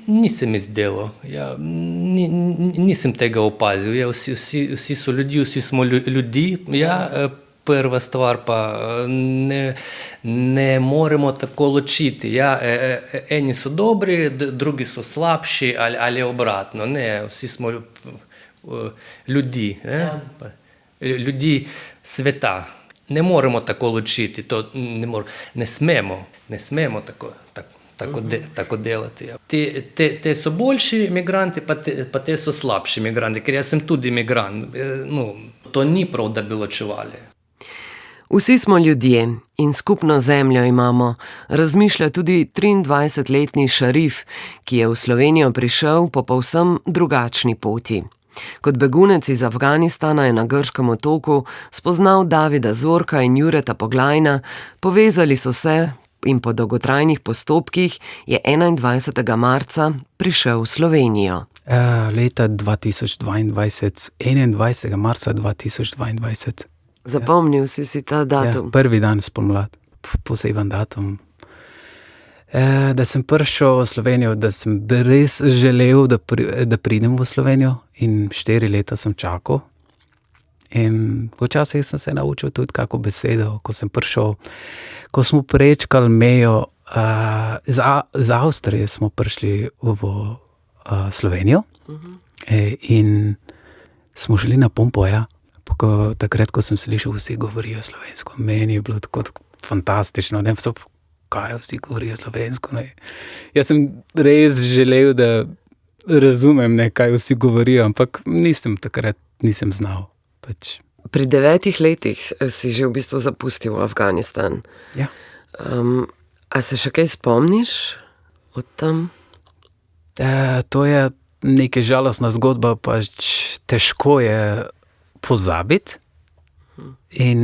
Ni se mi zdelo. Ja, nisem tega opazil. Ja, vsi so ljudi, vsi smo ljudi. Ja, prva stvar pa ne moremo tako ločiti. Ja, eni so dobri, drugi so slabši ali obratno. Ne, vsi smo ljudi, ljudi sveta. Ne moremo tako ločiti, ne smemo tako delati. Ja. Te so boljši migranti, pa te so slabši migranti, ker jaz sem tudi migrant. To ni prav, da bi ločevali. Vsi smo ljudje in skupno zemljo imamo, razmišlja tudi 23-letni Šarif, ki je v Slovenijo prišel po povsem drugačni poti. Kot begunec iz Afganistana je na grškem otoku spoznal Davida Zorka in Jureta Poglajna, povezali so se in po dolgotrajnih postopkih je 21. marca prišel v Slovenijo. Leta 2022, 21. marca 2022. Zapomnil si ta datum? Ja, prvi dan spomlad, poseben datum. Da sem prišel v Slovenijo, da sem res želel, da pridem v Slovenijo in 4 leta sem čakal. In včasih sem se naučil tudi kako besedo, ko sem prišel, ko smo prečkali mejo, z Avstrije smo prišli v Slovenijo in smo šli na Pompoja. Takrat, ko sem slišal, vsi govorijo slovensko, meni je bilo tako fantastično, ne vso, kaj vsi govorijo slovensko. Ne. Jaz sem res želel, da razumem, ne, kaj vsi govorijo, ampak takrat nisem znal. Pri 9 letih si že v bistvu zapustil Afganistan. Ja. A se še kaj spomniš od tam? To je neka žalostna zgodba, težko je pozabiti in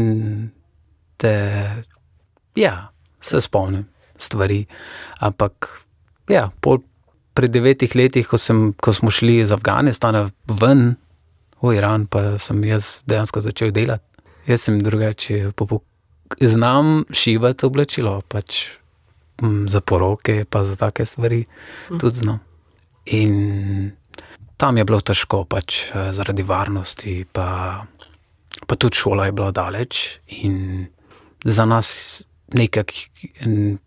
se spomnim stvari, ampak pri 9 letih, ko smo šli iz Afganistana ven v Iran, pa sem jaz dejansko začel delati. Jaz sem drugače, znam šivati oblačilo, za poroke, pa za take stvari tudi znam. In tam je bilo težko, zaradi varnosti, pa tudi šola je bila daleč in za nas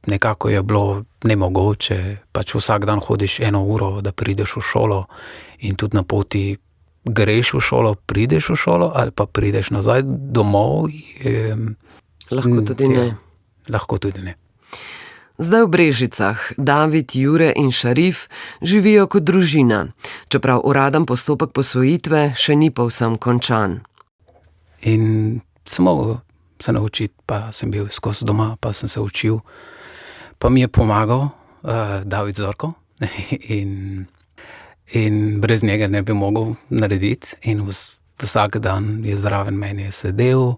nekako je bilo nemogoče, vsak dan hodiš 1 uro, da prideš v šolo in tudi na poti greš v šolo, prideš v šolo ali pa prideš nazaj domov. Lahko tudi ne. Lahko tudi ne. Zdaj v Brežicah David, Jure in Šarif živijo kot družina, čeprav uraden postopek posvojitve še ni povsem končan. In sem mogel se naučiti, pa sem bil skozi doma, pa sem se učil, pa mi je pomagal David Zorko in brez njega ne bi mogel narediti in vsak dan je zraven meni sedel,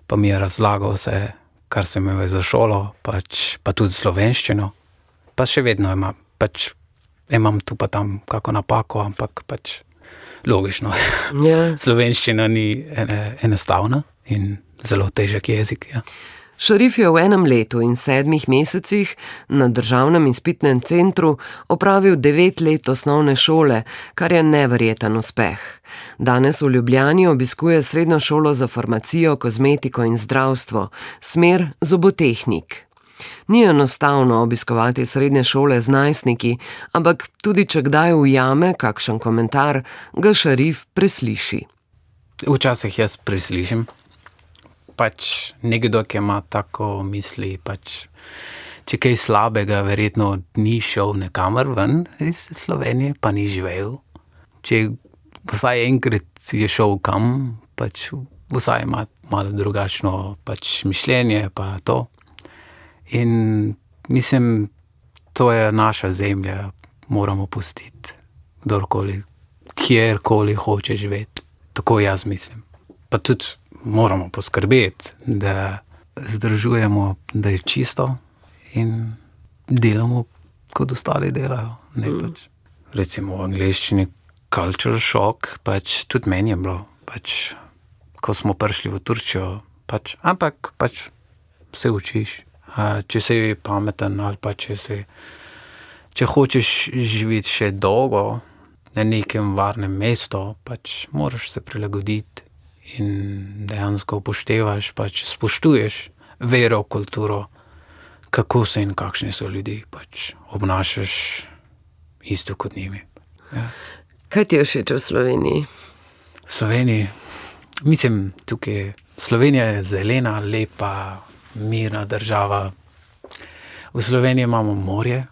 pa mi je razlagal vse, kar sem imel za šolo, pa tudi slovenščino, pa še vedno imam tu pa tam kako napako, ampak logično. Ja. Slovenščina ni enostavna in zelo težek jezik. Ja. Šarif je v 1 letu in 7 mesecih na Državnem izpitnem centru opravil 9 let osnovne šole, kar je neverjeten uspeh. Danes v Ljubljani obiskuje srednjo šolo za farmacijo, kozmetiko in zdravstvo, smer zobotehnik. Ni enostavno obiskovati srednje šole z najstniki, ampak tudi če kdaj ujame kakšen komentar, ga Šarif presliši. Včasih jaz preslišim. Nekdo, ki ima tako misli, če kaj slabega, verjetno ni šel nekamor ven iz Slovenije, pa ni živel. Če vsaj enkrat je šel kam, vsaj ima malo drugačno mišljenje, pa to. In mislim, to je naša zemlja, moramo pustiti kdorkoli, kjerkoli hoče živeti. Tako jaz mislim. Pa tudi moramo poskrbeti, da zdržujemo, da je čisto in delamo, kot ostali delajo. Recimo v angleščini culture shock, tudi meni je bilo, ko smo prišli v Turčijo, ampak se učiš. Če si pameten ali če hočeš živeti še dolgo na nekem varnem mestu, moraš se prilagoditi in dejansko upoštevaš, spoštuješ vero, kulturo, kako se in kakšni so ljudi, obnašaš isto kot njimi. Ja. Kaj ti je všeč v Sloveniji? V Sloveniji, mislim, tukaj Slovenija je zelena, lepa, mirna država. V Sloveniji imamo morje,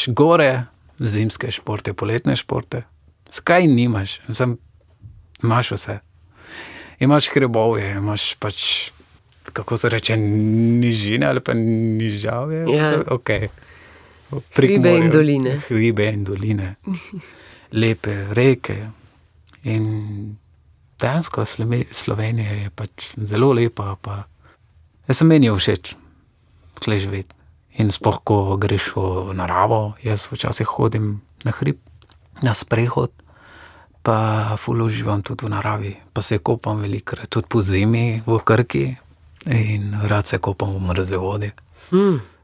gore, zimske športe, poletne športe. Zakaj nimaš? Imaš vse. Imaš hribovje, imaš kako se reče, nižine ali pa nižavje. Ja. Okay. Hribe in doline. Hribe in doline. Lepe reke. In dejansko Slovenija je zelo lepa. Jaz sem meni všeč, tukaj živeti. In sploh, ko greš v naravo, jaz včasih hodim na hrib, na sprehod, pa ful uživam tudi v naravi. Pa se kopam velikokrat, tudi po zimi v Krki in rad se kopam v mrzli vodi.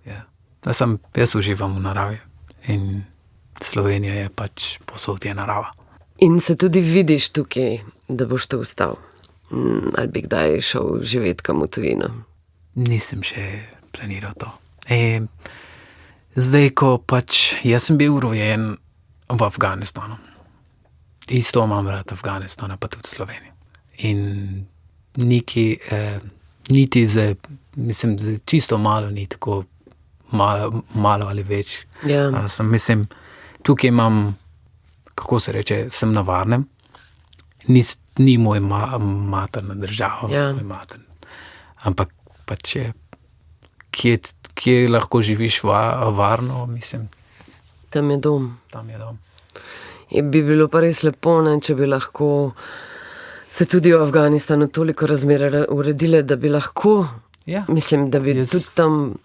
Ja. Jaz uživam v naravi in Slovenija je pač povsod je narava. In se tudi vidiš tukaj, da boš tu ostal? Ali bi kdaj šel živeti kam v tujino? Nisem še planiral to. Zdaj, ko pač jaz sem bil rojen v Afganistanu. Isto imam rad Afganistana, pa tudi Slovenije. In niti zdaj, mislim, čisto malo ni tako malo ali več. Ja. Mislim, tukaj imam, kako se reče, sem na varnem. Ni moj materna država, Ja. moj materna. Ampak pač je, kje lahko živiš varno, mislim. Tam je dom. Tam je dom. In bi bilo pa res lepo, ne, če bi lahko se tudi v Afganistanu toliko razmere uredile, da bi lahko, Ja. mislim, da bi tudi tam,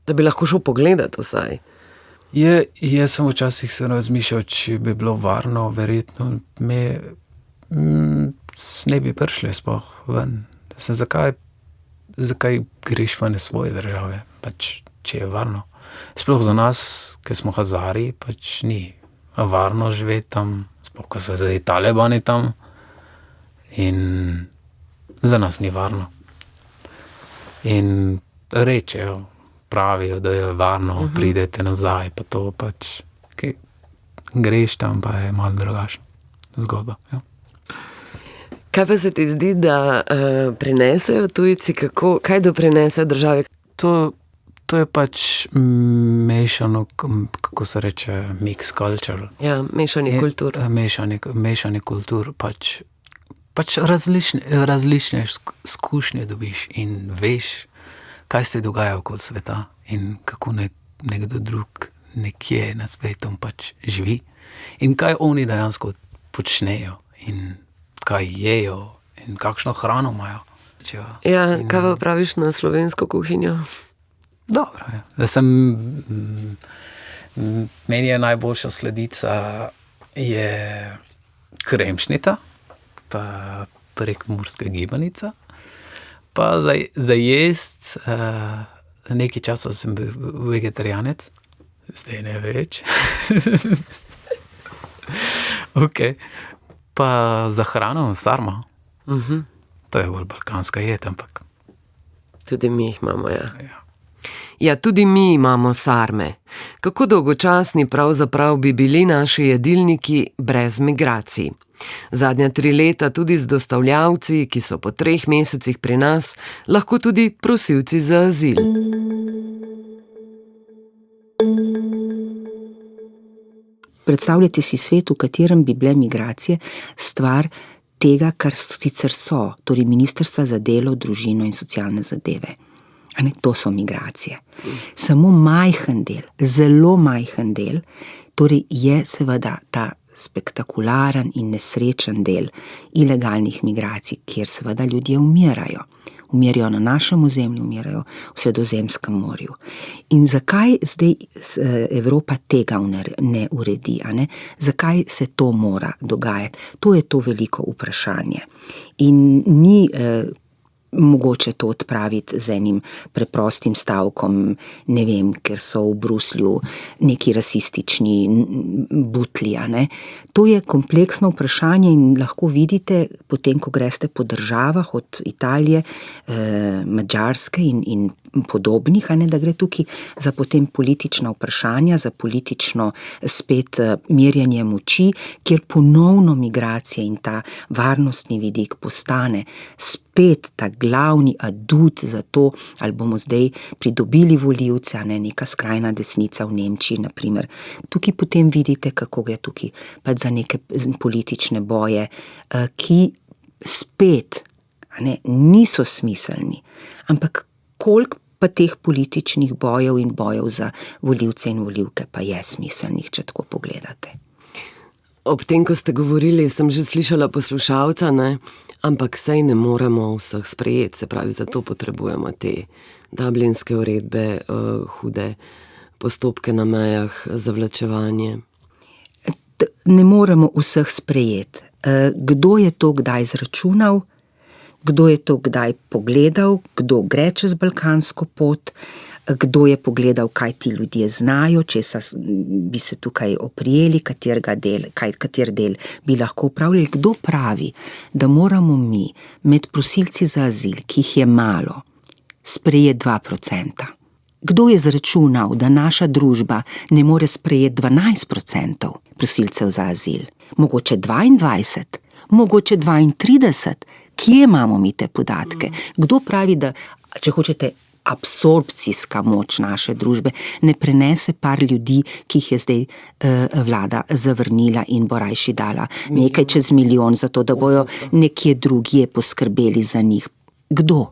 da bi lahko šel pogledat vsaj. Jaz sem včasih se razmišljal, če bi bilo varno, verjetno ne bi prišli sploh ven. Zakaj greš ven iz svoje države, pač, če je varno. Sploh za nas, ki smo Hazari, pač ni varno živeti tam, sploh ko so zdaj Talibani tam in za nas ni varno. In rečejo, pravijo, da je varno, pridete nazaj, pa to pač, greš tam, pa je malo drugačna zgodba. Ja. Kaj pa se ti zdi, da prinesejo tujci, kaj doprinesejo državi? To je pač mešano, kako se reče, mix culture. Ja, mešanje kultur. Mešanje kultur, pač različne izkušnje dobiš in veš, kaj se dogaja okoli sveta in kako nekdo drug nekje na svetu pač živi in kaj oni dejansko počnejo in kaj jejo in kakšno hrano imajo. Ja, kaj pa praviš na slovensko kuhinjo? Dobro, ja. Meni je najboljša sledica je kremšnita, pa prekmurska gibanica, pa za jest nekaj časa sem bil vegetarijanec, zdaj ne več. Ok. Pa za hrano sarma. To je bolj balkanska jed, ampak. Tudi mi jih imamo, ja. Ja, tudi mi imamo sarme. Kako dolgočasni pravzaprav bi bili naši jedilniki brez migracij? Zadnja 3 leta tudi z dostavljavci, ki so po 3 mesecih pri nas, lahko tudi prosilci za azil. Predstavljajte si svet, v katerem bi bile migracije stvar tega, kar sicer so, torej Ministrstva za delo, družino in socialne zadeve. To so migracije. Samo majhen del, zelo majhen del, torej je seveda ta spektakularen in nesrečen del ilegalnih migracij, kjer seveda ljudje umirajo. Umirajo na našem ozemlju, umirajo v Sredozemskem morju. In zakaj zdaj Evropa tega ne uredi? Zakaj se to mora dogajati? To je to veliko vprašanje. In ni mogoče to odpraviti z enim preprostim stavkom, ne vem, ker so v Bruslju neki rasistični butli. To je kompleksno vprašanje in lahko vidite, potem, ko greste po državah od Italije, Madžarske in podobnih, da gre tukaj za potem politična vprašanja, za politično spet merjenje moči, kjer ponovno migracije in ta varnostni vidik postane spet ta glavni adut za to, ali bomo zdaj pridobili volivce, neka skrajna desnica v Nemčiji, naprimer. Tukaj potem vidite, kako gre tukaj pač za neke politične boje, ki spet niso smiselni, ampak koliko pa teh političnih bojev in bojev za volivce in volivke pa je smiselnih, če tako pogledate. Ob tem, ko ste govorili, sem že slišala poslušalca, ne? Ampak sej ne moremo vseh sprejeti, se pravi, zato potrebujemo te dublinske uredbe, hude postopke na mejah, zavlačevanje. Ne moremo vseh sprejeti. Kdo je to kdaj izračunal, kdo je to kdaj pogledal, kdo gre čez balkansko pot, kdo je pogledal, kaj ti ljudje znajo, česa bi se tukaj oprijeli, kater del bi lahko upravljali. Kdo pravi, da moramo mi med prosilci za azil, ki jih je malo, sprejeti 2%? Kdo je izračunal, da naša družba ne more sprejeti 12% prosilcev za azil? Mogoče 22, mogoče 32. Kje imamo mi te podatke? Kdo pravi, da, če hočete, absorpcijska moč naše družbe ne prenese par ljudi, ki jih je zdaj vlada zavrnila in bo rajši dala nekaj čez 1 milijon za to, da bojo nekje drugje poskrbeli za njih? Kdo?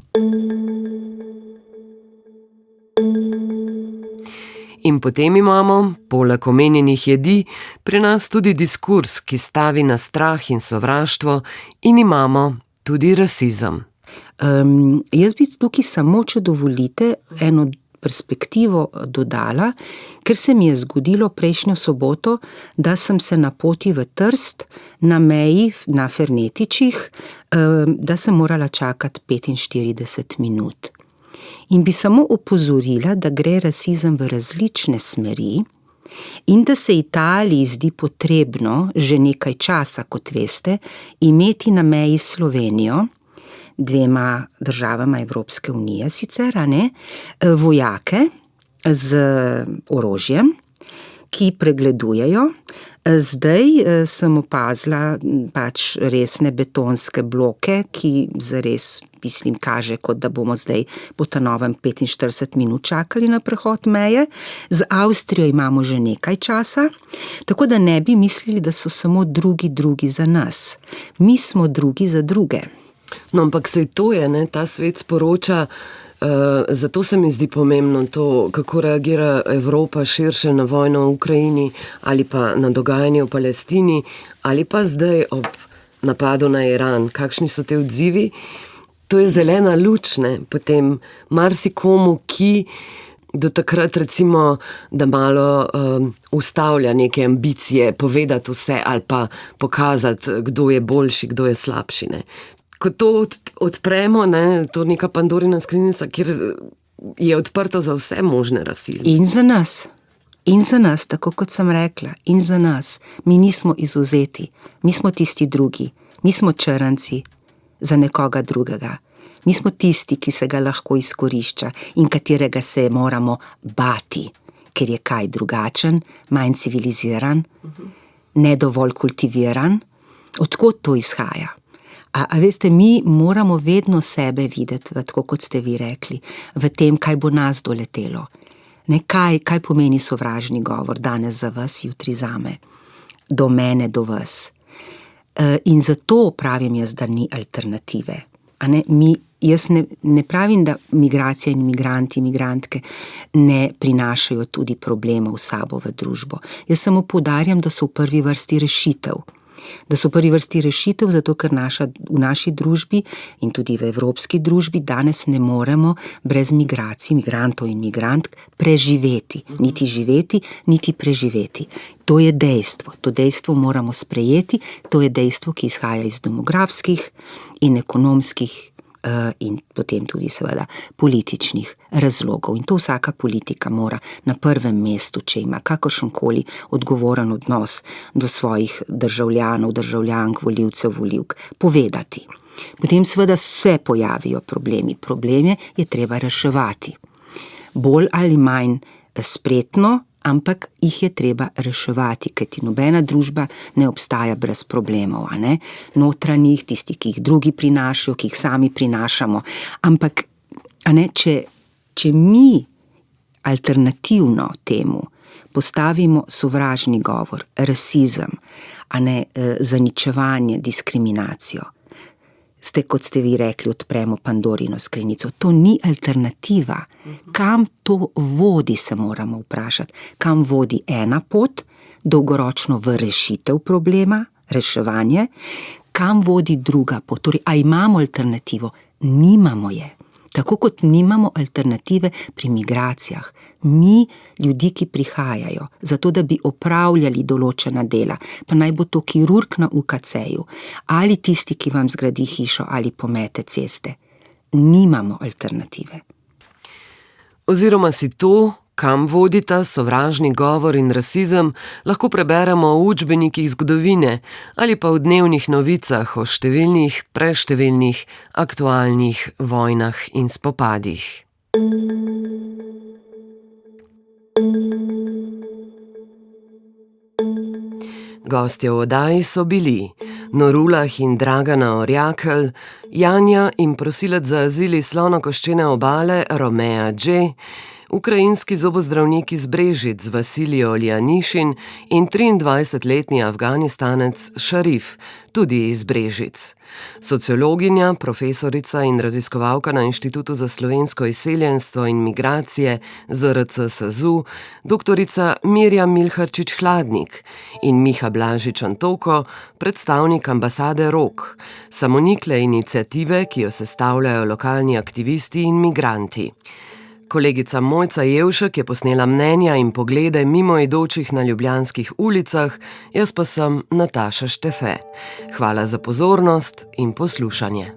In potem imamo, poleg omenjenih jedi, pri nas tudi diskurs, ki stavi na strah in sovraštvo, in imamo tudi rasizem. Jaz bi tukaj samo, če dovolite, eno perspektivo dodala, ker se mi je zgodilo prejšnjo soboto, da sem se na poti v Trst, na meji na Fernetičih, da sem morala čakati 45 minut. In bi samo opozorila, da gre rasizem v različne smeri in da se Italiji zdi potrebno že nekaj časa, kot veste, imeti na meji s Slovenijo, 2 državama Evropske unije sicer, vojake z orožjem, ki pregledujejo. Zdaj sem opazila pač resne betonske bloke, ki zares, mislim, kaže, kot da bomo zdaj po ta novem 45 minut čakali na prehod meje. Z Avstrijo imamo že nekaj časa, tako da ne bi mislili, da so samo drugi za nas. Mi smo drugi za druge. No, ampak sej to je, ne, ta svet sporoča, zato se mi zdi pomembno to, kako reagira Evropa širše na vojno v Ukrajini ali pa na dogajanje v Palestini ali pa zdaj ob napadu na Iran. Kakšni so te odzivi? To je zelena luč, ne, potem marsikomu, ki do takrat recimo, da malo ustavlja neke ambicije, povedati vse ali pa pokazati, kdo je boljši, kdo je slabši, ne. Ko to odpremo, ne, to neka Pandorina skrinjica, kjer je odprto za vse možne rasizme. In za nas, tako kot sem rekla, in za nas. Mi nismo izvzeti, mi smo tisti drugi, mi smo črnci za nekoga drugega. Mi smo tisti, ki se ga lahko izkorišča in katerega se moramo bati, ker je kaj drugačen, manj civiliziran, ne dovolj kultiviran. Odkot to izhaja? A veste, mi moramo vedno sebe videti, tako kot ste vi rekli, v tem, kaj bo nas doletelo. Ne, kaj pomeni sovražni govor danes za vas, jutri zame, do mene, do vas. In zato pravim jaz, da ni alternative. Jaz ne pravim, da migracija in migranti, migrantke ne prinašajo tudi problemov sabo v družbo. Jaz samo poudarjam, da so v prvi vrsti rešitev. Da so v prvi vrsti rešitev, zato ker v naši družbi in tudi v evropski družbi danes ne moremo brez migracij, migrantov in migrantk preživeti. Niti živeti, niti preživeti. To je dejstvo. To dejstvo moramo sprejeti. To je dejstvo, ki izhaja iz demografskih in ekonomskih in potem tudi seveda političnih razlogov. In to vsaka politika mora na prvem mestu, če ima kakršenkoli odgovoren odnos do svojih državljanov, državljank, volivcev, volivk, povedati. Potem seveda se pojavijo problemi. Probleme je treba reševati. Bolj ali manj spretno, ampak jih je treba reševati, kajti nobena družba ne obstaja brez problemov, notranjih, tisti, ki jih drugi prinašajo, ki jih sami prinašamo. Ampak, če mi alternativno temu postavimo sovražni govor, rasizem, zaničevanje, diskriminacijo, kot ste vi rekli, odpremo Pandorino skrinjico. To ni alternativa. Kam to vodi, se moramo vprašati. Kam vodi ena pot, dolgoročno v rešitev problema, reševanje, kam vodi druga pot, torej, a imamo alternativo? Nimamo je. Tako kot nimamo alternative pri migracijah. Mi, ljudi, ki prihajajo, zato da bi opravljali določena dela, pa naj bo to kirurg na UKC-ju, ali tisti, ki vam zgradi hišo ali pomete ceste, nimamo alternative. Oziroma si to, kam vodita sovražni govor in rasizem, lahko preberemo v učbenikih zgodovine ali pa v dnevnih novicah o številnih, preštevilnih, aktualnih vojnah in spopadih. Gostje v oddaji so bili Norulah in Dragana Orjakelj, Janja in prosilec za azil iz Slonokoščene obale Romea Dže, ukrajinski zobozdravnik iz Brežic Vasilij Oljanišin in 23-letni Afganistanec Šarif, tudi iz Brežic. Sociologinja, profesorica in raziskovalka na Inštitutu za slovensko izseljenstvo in migracije ZRC SAZU, doktorica Mirjam Milharčič Hladnik in Miha Blažič Antoko, predstavnik ambasade ROK, samonikle iniciative, ki jo sestavljajo lokalni aktivisti in migranti. Kolegica Mojca Jevšek je posnela mnenja in poglede mimoidočih na ljubljanskih ulicah, jaz pa sem Nataša Štefe. Hvala za pozornost in poslušanje.